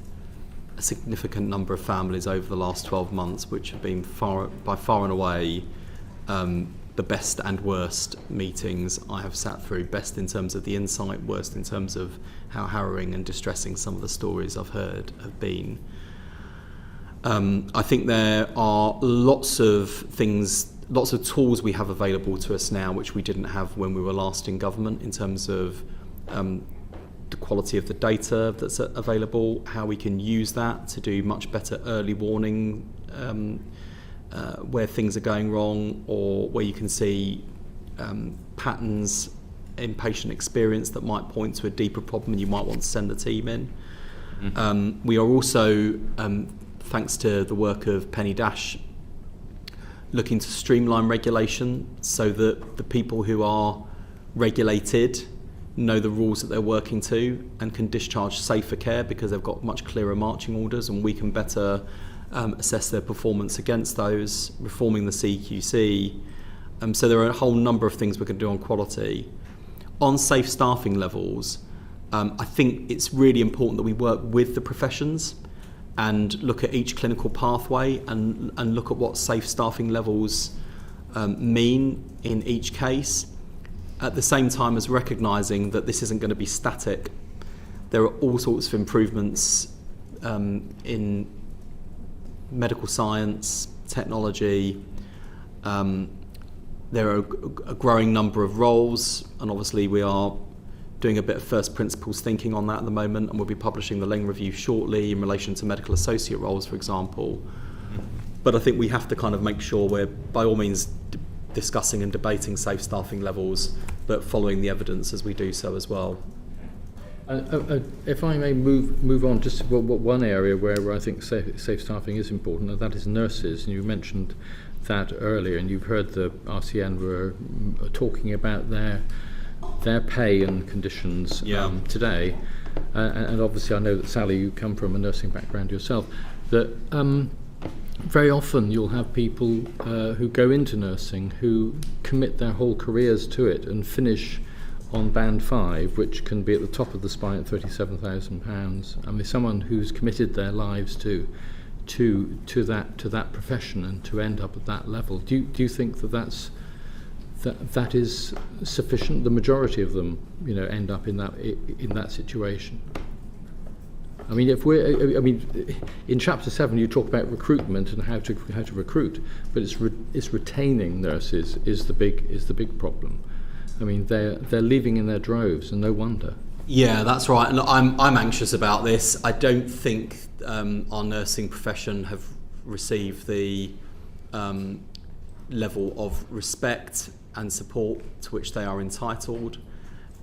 a significant number of families over the last 12 months, which have been by far and away the best and worst meetings I have sat through, best in terms of the insight, worst in terms of how harrowing and distressing some of the stories I've heard have been. I think there are lots of tools we have available to us now which we didn't have when we were last in government, in terms of the quality of the data that's available, how we can use that to do much better early warning where things are going wrong, or where you can see patterns in patient experience that might point to a deeper problem and you might want to send the team in. We are also, thanks to the work of Penny Dash, looking to streamline regulation so that the people who are regulated know the rules that they're working to and can discharge safer care because they've got much clearer marching orders, and we can better assess their performance against those, reforming the CQC. So there are a whole number of things we can do on quality. On safe staffing levels, I think it's really important that we work with the professions and look at each clinical pathway and look at what safe staffing levels mean in each case, at the same time as recognising that this isn't going to be static. There are all sorts of improvements in medical science, technology. There are a growing number of roles, and obviously we are doing a bit of first principles thinking on that at the moment, and we'll be publishing the Leng Review shortly in relation to medical associate roles, for example. But I think we have to kind of make sure we're, by all means, discussing and debating safe staffing levels, but following the evidence as we do so as well. If I may move on, just one area where I think safe staffing is important, and that is nurses. And you mentioned that earlier, and you've heard the RCN were talking about their pay and conditions today. And obviously I know that, Sally, you come from a nursing background yourself, that very often you'll have people who go into nursing who commit their whole careers to it and finish on band 5, which can be at the top of the spine at £37,000. I mean, someone who's committed their lives to that profession and to end up at that level. Do you think that is sufficient? The majority of them, end up in that situation. I mean, in Chapter 7 you talk about recruitment and how to recruit, but it's retaining nurses is the big problem. I mean, they're leaving in their droves, and no wonder. Yeah, that's right. And I'm anxious about this. I don't think our nursing profession have received the level of respect and support to which they are entitled,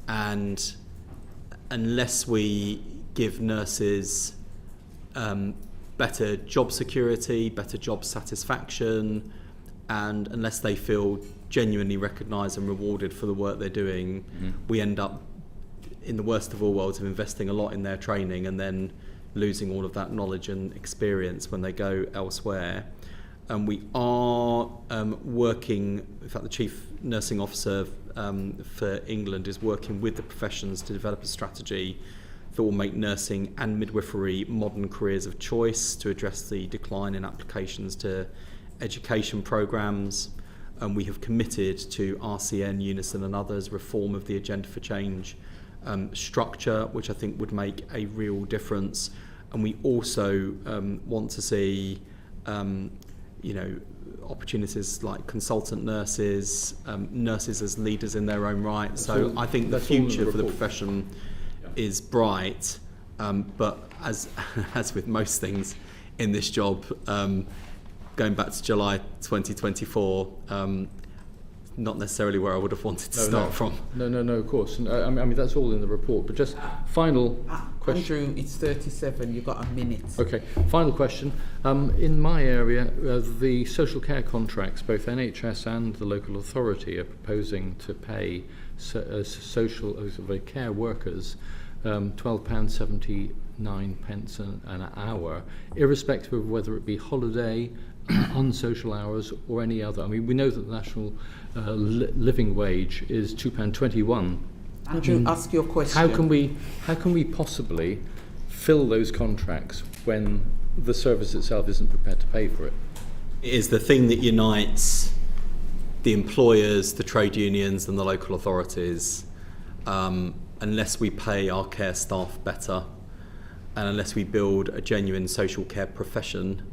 and unless we give nurses better job security, better job satisfaction, and unless they feel genuinely recognised and rewarded for the work they're doing, we end up, in the worst of all worlds, of investing a lot in their training and then losing all of that knowledge and experience when they go elsewhere. And we are working, in fact the Chief Nursing Officer for England is working with the professions to develop a strategy that will make nursing and midwifery modern careers of choice to address the decline in applications to education programmes. And we have committed to RCN, Unison and others reform of the Agenda for Change structure, which I think would make a real difference. And we also want to see opportunities like consultant nurses, nurses as leaders in their own right. So I think the future for the profession is bright, but as with most things in this job, going back to July 2024, not necessarily where I would have wanted to start from. No, of course. And, I mean, that's all in the report. But just final question. Andrew, it's 37. You've got a minute. Okay. Final question. In my area, the social care contracts, both NHS and the local authority, are proposing to pay social care workers £12.79 an hour, irrespective of whether it be holiday, unsocial hours or any other. I mean, we know that the national living wage is £2.21. Andrew, ask your question. How can we possibly fill those contracts when the service itself isn't prepared to pay for it? It is the thing that unites the employers, the trade unions and the local authorities. Unless we pay our care staff better and unless we build a genuine social care profession,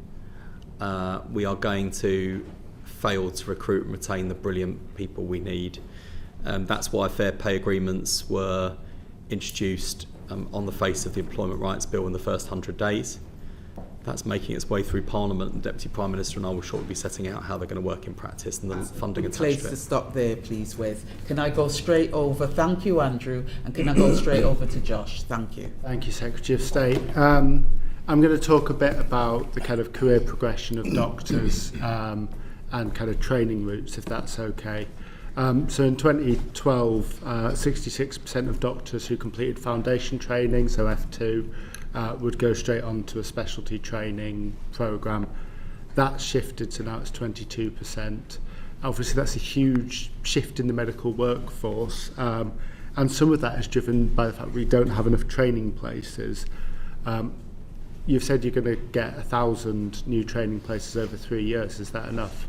we are going to fail to recruit and retain the brilliant people we need. That's why fair pay agreements were introduced on the face of the Employment Rights Bill in the first 100 days. That's making its way through Parliament, and the Deputy Prime Minister and I will shortly be setting out how they're going to work in practice and the funding attached to it. Place to stop there, please, Wes. Can I go straight over? Thank you, Andrew. And can I go straight over to Josh? Thank you. Thank you, Secretary of State. I'm going to talk a bit about the kind of career progression of doctors and kind of training routes, if that's okay. So in 2012, 66% of doctors who completed foundation training, so F2, would go straight on to a specialty training programme. That's shifted, so now it's 22%. Obviously, that's a huge shift in the medical workforce, and some of that is driven by the fact we don't have enough training places. You've said you're going to get 1,000 new training places over 3 years. Is that enough?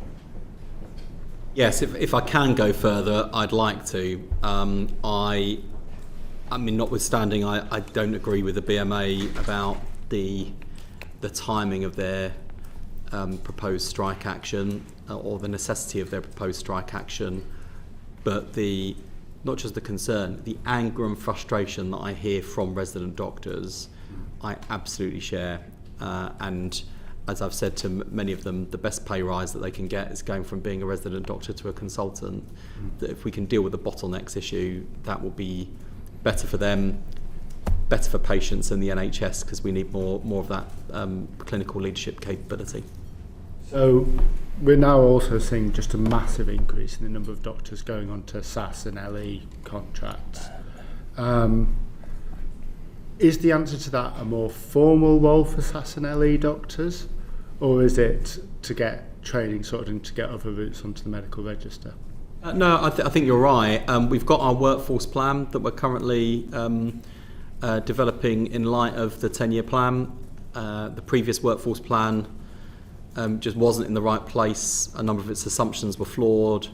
Yes, if I can go further, I'd like to. I mean, notwithstanding, I don't agree with the BMA about the timing of their proposed strike action or the necessity of their proposed strike action, but not just the concern, the anger and frustration that I hear from resident doctors, I absolutely share. And as I've said to many of them, the best pay rise that they can get is going from being a resident doctor to a consultant. That if we can deal with the bottlenecks issue, that will be better for them, better for patients and the NHS, because we need more of that clinical leadership capability. So we're now also seeing just a massive increase in the number of doctors going on to SAS and LE contracts. Is the answer to that a more formal role for SAS and LE doctors, or is it to get training sorted and to get other routes onto the medical register? No, I think you're right. We've got our workforce plan that we're currently developing in light of the 10-year plan. The previous workforce plan just wasn't in the right place. A number of its assumptions were flawed.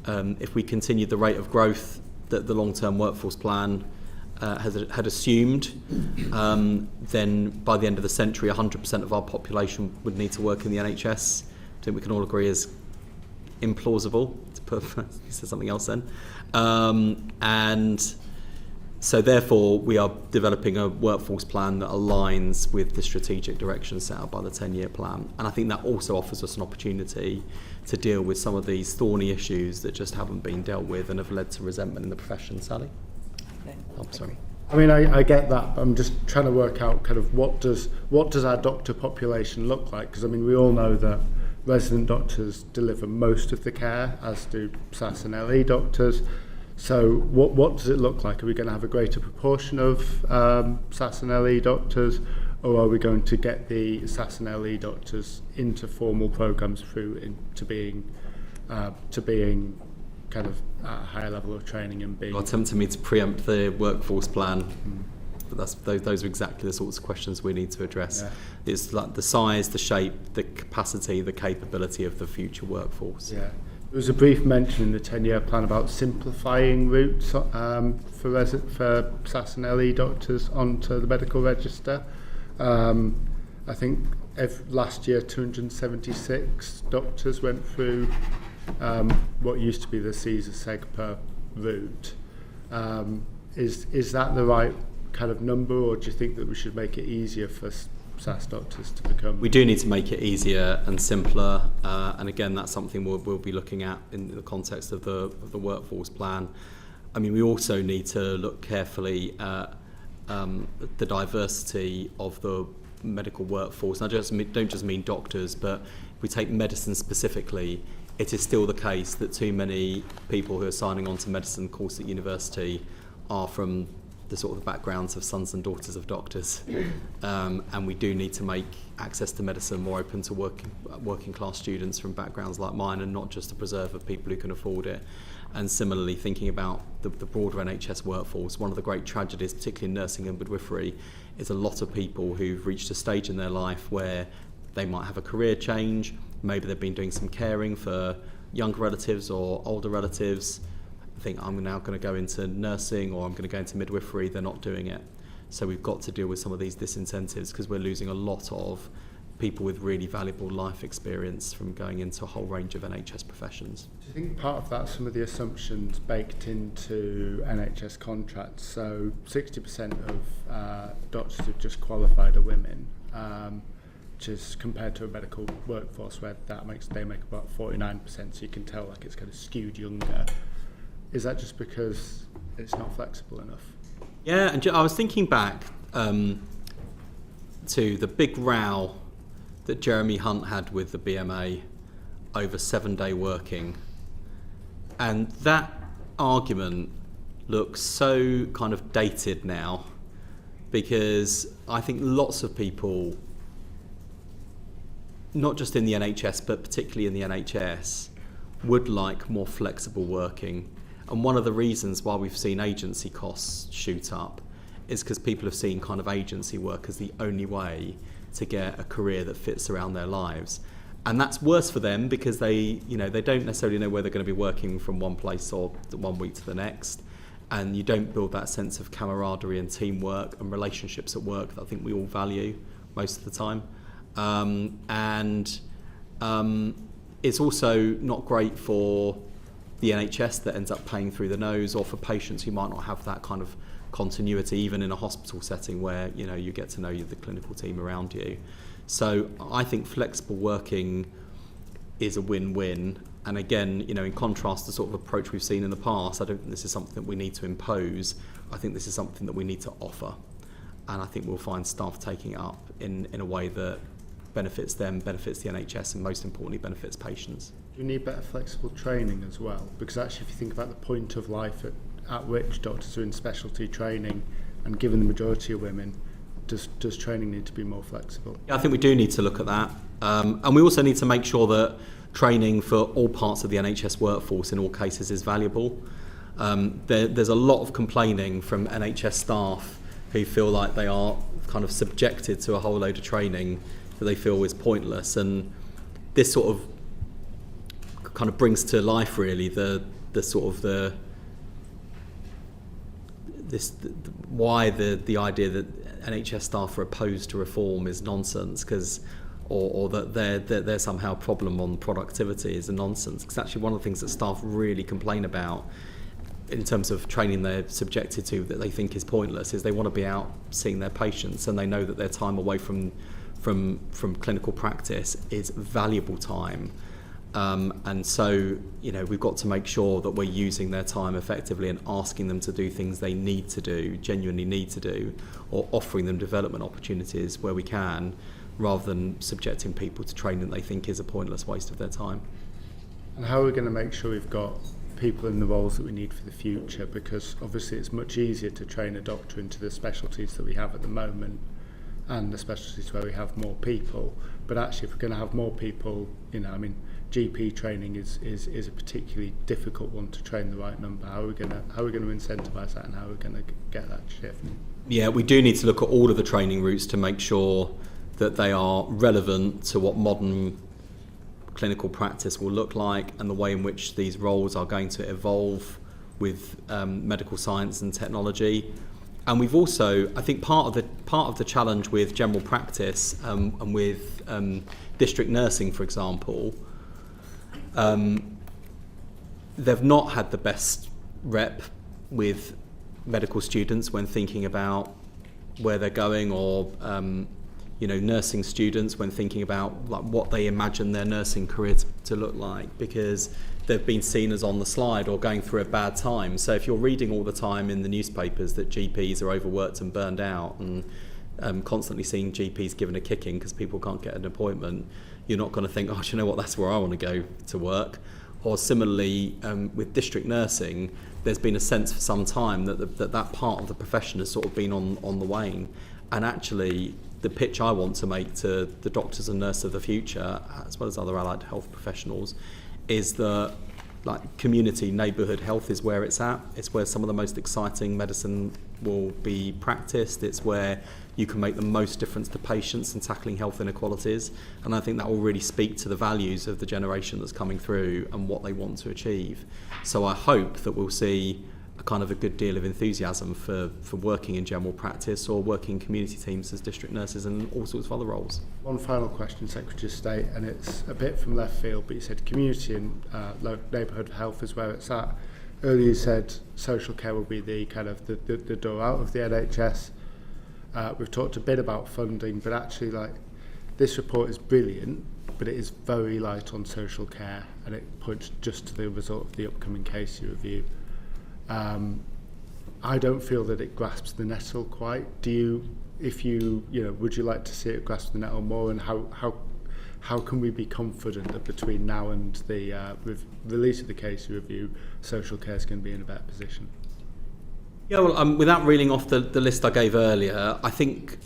If we continued the rate of growth that the long-term workforce plan had assumed, then by the end of the century 100% of our population would need to work in the NHS. I think we can all agree is implausible, to put say something else then. And so therefore we are developing a workforce plan that aligns with the strategic direction set out by the 10-year plan. And I think that also offers us an opportunity to deal with some of these thorny issues that just haven't been dealt with and have led to resentment in the profession. Sally? I'm sorry. I mean, I get that, but I'm just trying to work out kind of what does our doctor population look like? Because I mean, we all know that resident doctors deliver most of the care, as do SAS and LE doctors. So what does it look like? Are we going to have a greater proportion of SAS and LE doctors, or are we going to get the SAS and LE doctors into formal programmes through into being kind of at a higher level of training and being... You're tempting me to preempt the workforce plan, but those are exactly the sorts of questions we need to address. Yeah. It's like the size, the shape, the capacity, the capability of the future workforce. Yeah. There was a brief mention in the 10-year plan about simplifying routes for SAS and LE doctors onto the medical register. I think last year 276 doctors went through what used to be the Caesar-Segper route. Is that the right kind of number, or do you think that we should make it easier for SAS doctors to become? We do need to make it easier and simpler, and again that's something we'll be looking at in the context of the workforce plan. I mean, we also need to look carefully at the diversity of the medical workforce. And I don't just mean doctors, but if we take medicine specifically, it is still the case that too many people who are signing on to medicine course at university are from the sort of backgrounds of sons and daughters of doctors, and we do need to make access to medicine more open to working class students from backgrounds like mine, and not just to preserve of people who can afford it. And similarly, thinking about the broader NHS workforce, one of the great tragedies, particularly in nursing and midwifery, is a lot of people who've reached a stage in their life where they might have a career change. Maybe they've been doing some caring for younger relatives or older relatives. I think I'm now going to go into nursing, or I'm going to go into midwifery. They're not doing it. So we've got to deal with some of these disincentives, because we're losing a lot of people with really valuable life experience from going into a whole range of NHS professions. Do you think part of that, some of the assumptions baked into NHS contracts? So 60% of doctors who've just qualified are women. Which is compared to a medical workforce where they make about 49%, so you can tell like it's kind of skewed younger. Is that just because it's not flexible enough? Yeah, and I was thinking back to the big row that Jeremy Hunt had with the BMA over 7-day working, and that argument looks so kind of dated now, because I think lots of people, not just in the NHS but particularly in the NHS, would like more flexible working. And one of the reasons why we've seen agency costs shoot up is because people have seen kind of agency work as the only way to get a career that fits around their lives. And that's worse for them because they don't necessarily know where they're going to be working from one place or 1 week to the next. And you don't build that sense of camaraderie and teamwork and relationships at work that I think we all value most of the time. It's also not great for the NHS that ends up paying through the nose, or for patients who might not have that kind of continuity, even in a hospital setting where you get to know the clinical team around you. So I think flexible working is a win-win. And again, in contrast to the sort of approach we've seen in the past, I don't think this is something that we need to impose. I think this is something that we need to offer. And I think we'll find staff taking it up in a way that benefits them, benefits the NHS, and most importantly, benefits patients. Do you need better flexible training as well? Because actually, if you think about the point of life at which doctors are in specialty training, and given the majority of women, does training need to be more flexible? Yeah, I think we do need to look at that. And we also need to make sure that training for all parts of the NHS workforce in all cases is valuable. There's a lot of complaining from NHS staff who feel like they are kind of subjected to a whole load of training that they feel is pointless. And this sort of kind of brings to life really why the idea that NHS staff are opposed to reform is nonsense, or that they're somehow a problem on productivity is a nonsense. Because actually one of the things that staff really complain about in terms of training they're subjected to that they think is pointless is they want to be out seeing their patients, and they know that their time away from clinical practice is valuable time. And so, we've got to make sure that we're using their time effectively and asking them to do things they need to do, genuinely need to do, or offering them development opportunities where we can, rather than subjecting people to training that they think is a pointless waste of their time. And how are we going to make sure we've got people in the roles that we need for the future? Because obviously it's much easier to train a doctor into the specialties that we have at the moment and the specialties where we have more people. But actually, if we're going to have more people, GP training is a particularly difficult one to train the right number. How are we going to incentivise that, and how are we going to get that shift? Yeah, we do need to look at all of the training routes to make sure that they are relevant to what modern clinical practice will look like and the way in which these roles are going to evolve with medical science and technology. And we've also, I think, part of the challenge with general practice and with district nursing, for example, they've not had the best rep with medical students when thinking about where they're going, or nursing students when thinking about what they imagine their nursing career to look like, because they've been seen as on the slide or going through a bad time. So if you're reading all the time in the newspapers that GPs are overworked and burned out, and constantly seeing GPs given a kicking because people can't get an appointment, you're not going to think, oh, do you know what, that's where I want to go to work. Or similarly, with district nursing, there's been a sense for some time that part of the profession has sort of been on the wane. And actually, the pitch I want to make to the doctors and nurses of the future, as well as other allied health professionals, is that community neighbourhood health is where it's at. It's where some of the most exciting medicine will be practiced. It's where you can make the most difference to patients in tackling health inequalities. And I think that will really speak to the values of the generation that's coming through and what they want to achieve. So I hope that we'll see a good deal of enthusiasm for working in general practice or working in community teams as district nurses and all sorts of other roles. One final question, Secretary of State, and it's a bit from left field, but you said community and neighbourhood health is where it's at. Earlier you said social care will be the the door out of the NHS. We've talked a bit about funding, but actually this report is brilliant, but it is very light on social care, and it points just to the result of the upcoming case review. I don't feel that it grasps the nettle quite. Do you? Would you like to see it grasp the nettle more? And how can we be confident that between now and the release of the case review, social care is going to be in a better position? Yeah, well, without reeling off the list I gave earlier, I think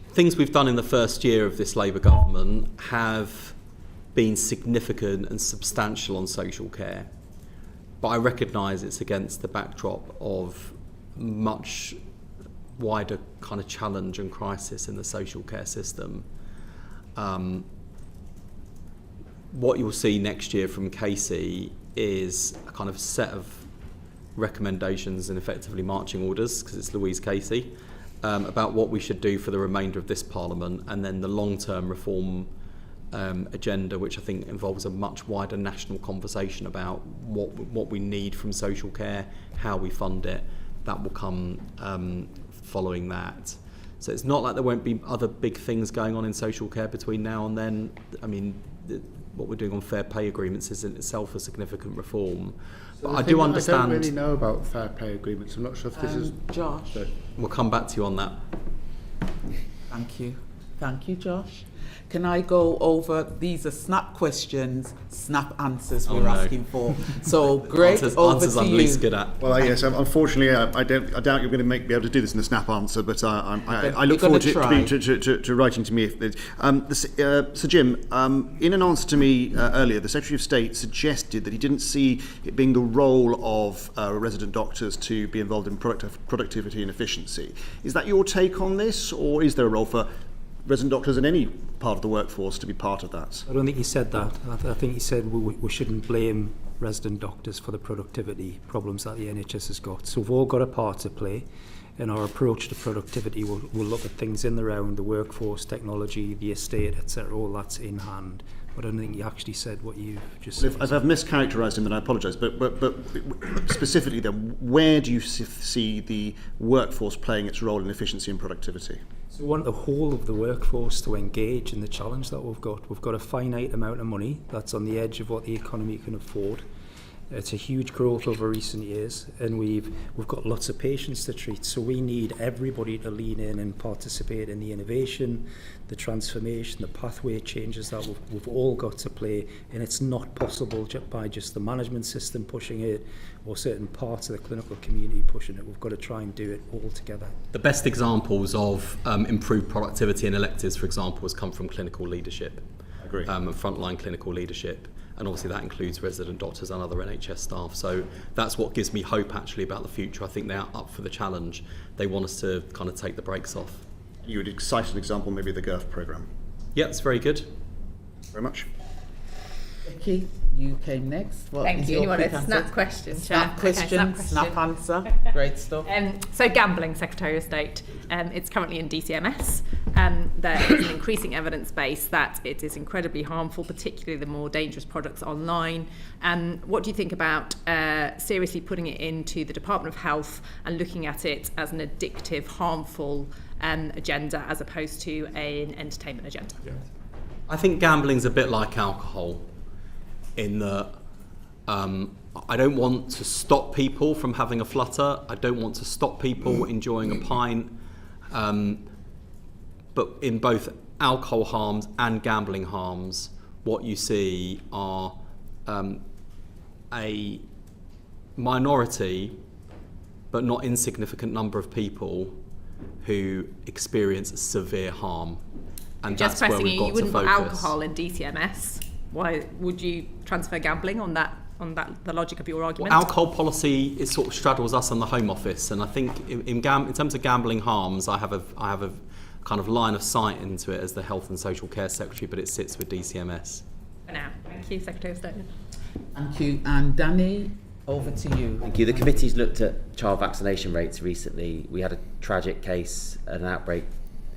things we've done in the first year of this Labour government have been significant and substantial on social care. But I recognise it's against the backdrop of much wider kind of challenge and crisis in the social care system. What you'll see next year from Casey is a kind of set of recommendations and effectively marching orders, because it's Louise Casey, about what we should do for the remainder of this Parliament, and then the long-term reform agenda, which I think involves a much wider national conversation about what we need from social care, how we fund it. That will come following that. So it's not like there won't be other big things going on in social care between now and then. I mean, what we're doing on fair pay agreements is in itself a significant reform. So but I do understand. I don't really know about fair pay agreements. I'm not sure if this is. Josh. We'll come back to you on that. Thank you. Thank you, Josh. Can I go over, these are snap questions, snap answers we're asking for. So, Greg, over answers to I'm you. least good at. Well, yes, unfortunately, I doubt you're going to be able to do this in the snap answer, but I look forward to writing to me. Sir Jim, in an answer to me earlier, the Secretary of State suggested that he didn't see it being the role of resident doctors to be involved in productivity and efficiency. Is that your take on this, or is there a role for resident doctors in any part of the workforce to be part of that? I don't think he said that. I think he said we shouldn't blame resident doctors for the productivity problems that the NHS has got. So we've all got a part to play, and our approach to productivity will look at things in the round, the workforce, technology, the estate, etc. All that's in hand. But I don't think he actually said what you just said. If I've mischaracterised him, then I apologise. But specifically then, where do you see the workforce playing its role in efficiency and productivity? So we want the whole of the workforce to engage in the challenge that we've got. We've got a finite amount of money that's on the edge of what the economy can afford. It's a huge growth over recent years, and we've got lots of patients to treat. So we need everybody to lean in and participate in the innovation, the transformation, the pathway changes that we've all got to play. And it's not possible by just the management system pushing it or certain parts of the clinical community pushing it. We've got to try and do it all together. The best examples of improved productivity in electives, for example, has come from clinical leadership. I agree. And frontline clinical leadership. And obviously that includes resident doctors and other NHS staff. So that's what gives me hope actually about the future. I think they are up for the challenge. They want us to kind of take the brakes off. You would cite an example, maybe the GIRF programme. Yeah, it's very good. Very much. Becky, you came next. What Thank is you. your You want quick a answer? snap question, Snap Chair? question, Okay, snap answer. Great stuff. So gambling, Secretary of State, it's currently in DCMS. There is an increasing evidence base that it is incredibly harmful, particularly the more dangerous products online. What do you think about seriously putting it into the Department of Health and looking at it as an addictive, harmful agenda as opposed to an entertainment agenda? Yeah. I think gambling's a bit like alcohol in that I don't want to stop people from having a flutter. I don't want to stop people enjoying a pint. But in both alcohol harms and gambling harms, what you see are a minority, but not insignificant number of people who experience severe harm. And Just that's where pressing we've got you wouldn't to put focus. alcohol in DCMS. Why would you transfer gambling on that? The logic of your argument? Well, alcohol policy it sort of straddles us on the Home Office, and I think in terms of gambling harms, I have a kind of line of sight into it as the Health and Social Care Secretary, but it sits with DCMS. For now, thank you, Secretary of State. Thank you. And Danny, over to you. Thank you. The committee's looked at child vaccination rates recently. We had a tragic case, an outbreak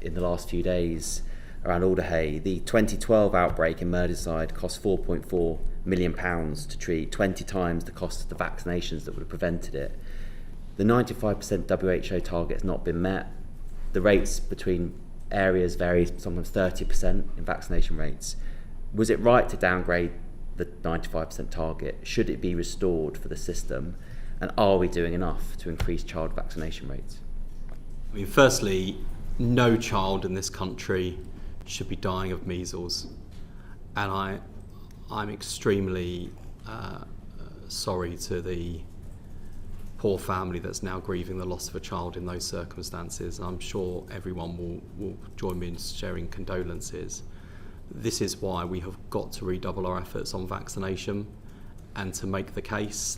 in the last few days around Alderhay. The 2012 outbreak in Merseyside cost £4.4 million to treat, 20 times the cost of the vaccinations that would have prevented it. The 95% WHO target has not been met. The rates between areas vary, sometimes 30% in vaccination rates. Was it right to downgrade the 95% target? Should it be restored for the system? And are we doing enough to increase child vaccination rates? I mean, firstly, no child in this country should be dying of measles. And I'm extremely sorry to the poor family that's now grieving the loss of a child in those circumstances. I'm sure everyone will join me in sharing condolences. This is why we have got to redouble our efforts on vaccination, and to make the case,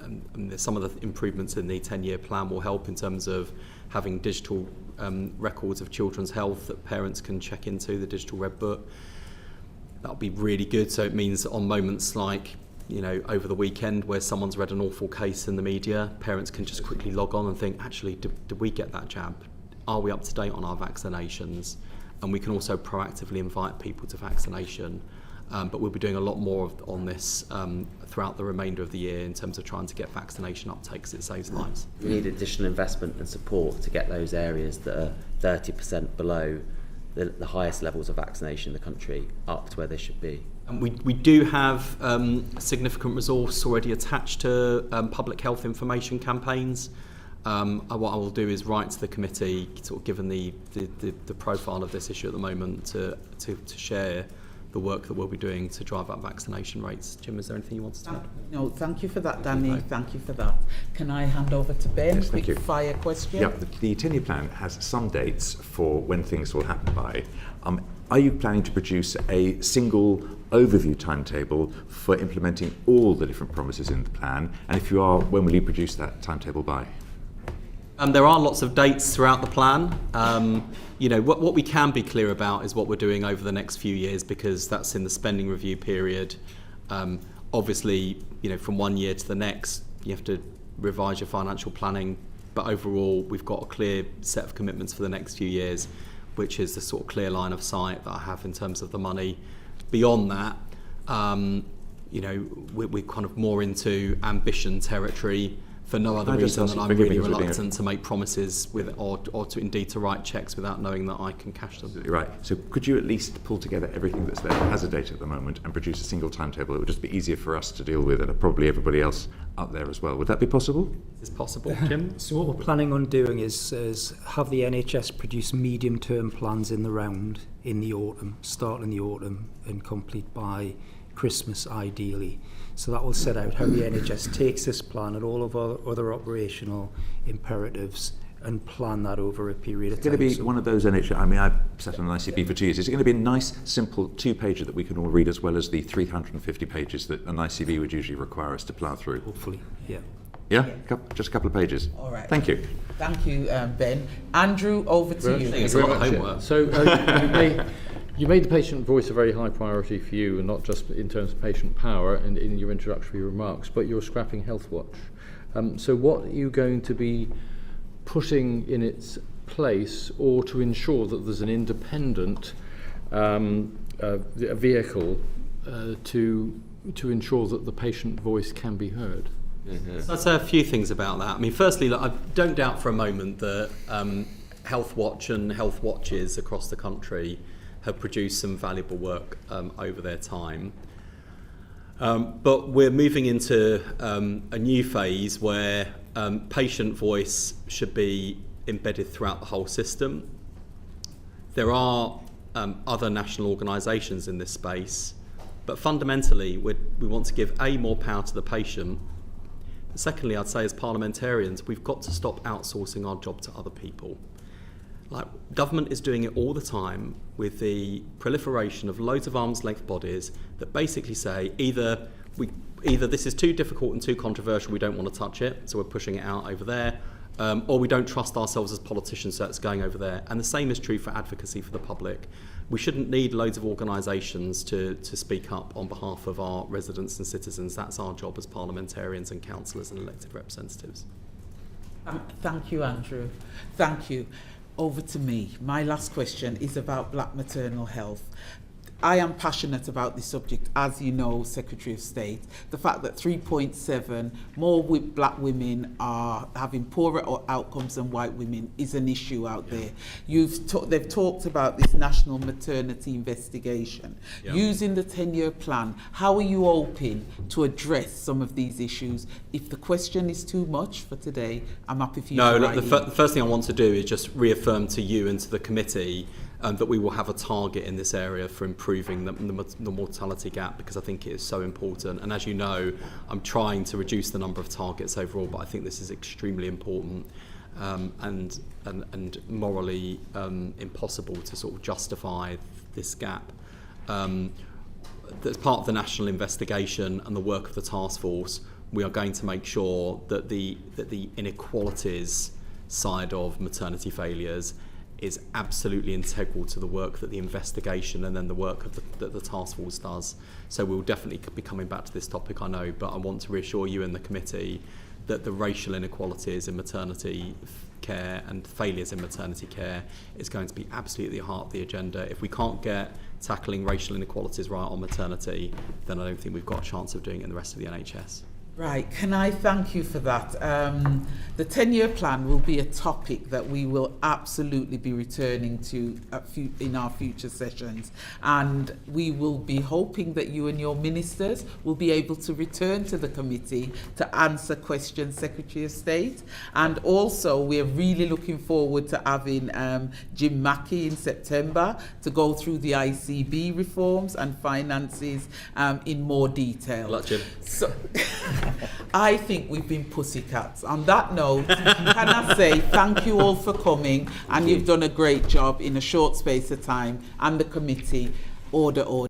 and some of the improvements in the 10-year plan will help in terms of having digital records of children's health that parents can check into, the digital red book. That'll be really good. So it means on moments like, over the weekend where someone's read an awful case in the media, parents can just quickly log on and think, actually, did we get that jab? Are we up to date on our vaccinations? And we can also proactively invite people to vaccination. But we'll be doing a lot more on this throughout the remainder of the year in terms of trying to get vaccination uptake, because it saves lives. We need additional investment and support to get those areas that are 30% below the highest levels of vaccination in the country up to where they should be. And we do have significant resource already attached to public health information campaigns. What I will do is write to the committee, sort of given the profile of this issue at the moment, to share the work that we'll be doing to drive up vaccination rates. Jim, is there anything you wanted to add? No, thank you for that, Danny. Thank you for that. Can I hand over to Ben? Yes, thank you. Fire question. Yeah, the 10-year plan has some dates for when things will happen by. Are you planning to produce a single overview timetable for implementing all the different promises in the plan? And if you are, when will you produce that timetable by? There are lots of dates throughout the plan. What we can be clear about is what we're doing over the next few years, because that's in the spending review period. Obviously, from one year to the next, you have to revise your financial planning. But overall, we've got a clear set of commitments for the next few years, which is the sort of clear line of sight that I have in terms of the money. Beyond that, we're kind of more into ambition territory, for no other reason than I'm really reluctant to make promises or to write checks without knowing that I can cash them. Right. So could you at least pull together everything that's there that has a date at the moment and produce a single timetable? It would just be easier for us to deal with, and probably everybody else out there as well. Would that be possible? Is this possible, Jim? So what we're planning on doing is have the NHS produce medium-term plans in the round in the autumn, start in the autumn and complete by Christmas ideally. So that will set out how the NHS takes this plan and all of our other operational imperatives and plan that over a period of time. It's going to be one of those NHS, I've sat on an ICB for 2 years. Is it going to be a nice, simple 2-pager that we can all read, as well as the 350 pages that an ICB would usually require us to plough through? Hopefully, yeah. Yeah? Just a couple of pages. All right. Thank you. Thank you, Ben. Andrew, over to you. It's a lot of homework. So you made the patient voice a very high priority for you, and not just in terms of patient power and in your introductory remarks, but you're scrapping Health Watch. So what are you going to be putting in its place, or to ensure that there's an independent vehicle to ensure that the patient voice can be heard? Mm-hmm. So I'd say a few things about that. Firstly, I don't doubt for a moment that Health Watch and Health Watches across the country have produced some valuable work over their time. But we're moving into a new phase where patient voice should be embedded throughout the whole system. There are other national organisations in this space, but fundamentally we want to give more power to the patient. But secondly, I'd say as parliamentarians, we've got to stop outsourcing our job to other people. Government is doing it all the time with the proliferation of loads of arm's length bodies that basically say either this is too difficult and too controversial, we don't want to touch it, so we're pushing it out over there, or we don't trust ourselves as politicians, so it's going over there. And the same is true for advocacy for the public. We shouldn't need loads of organisations to speak up on behalf of our residents and citizens. That's our job as parliamentarians and councillors and elected representatives. Thank you, Andrew. Thank you. Over to me. My last question is about black maternal health. I am passionate about this subject, as you know, Secretary of State. The fact that 3.7 more black women are having poorer outcomes than white women is an issue out there. They've talked about this national maternity investigation. Using the 10-year plan, how are you hoping to address some of these issues? If the question is too much for today, I'm happy for you to write the first thing I want to do is just reaffirm to you and to the committee that we will have a target in this area for improving the mortality gap, because I think it is so important. And as you know, I'm trying to reduce the number of targets overall, but I think this is extremely important and morally impossible to sort of justify this gap. As part of the national investigation and the work of the task force, we are going to make sure that the inequalities side of maternity failures is absolutely integral to the work that the investigation and then the work of that the task force does. So we'll definitely be coming back to this topic, I know, but I want to reassure you in the committee that the racial inequalities in maternity care and failures in maternity care is going to be absolutely at the heart of the agenda. If we can't get tackling racial inequalities right on maternity, then I don't think we've got a chance of doing it in the rest of the NHS. Right, can I thank you for that? The 10-year plan will be a topic that we will absolutely be returning to in our future sessions, and we will be hoping that you and your ministers will be able to return to the committee to answer questions, Secretary of State. And also we're really looking forward to having Jim Mackey in September to go through the ICB reforms and finances in more detail. Good luck, Jim. So, I think we've been pussycats. On that note, can I say thank you all for coming, and you've done a great job in a short space of time, and the committee. Order.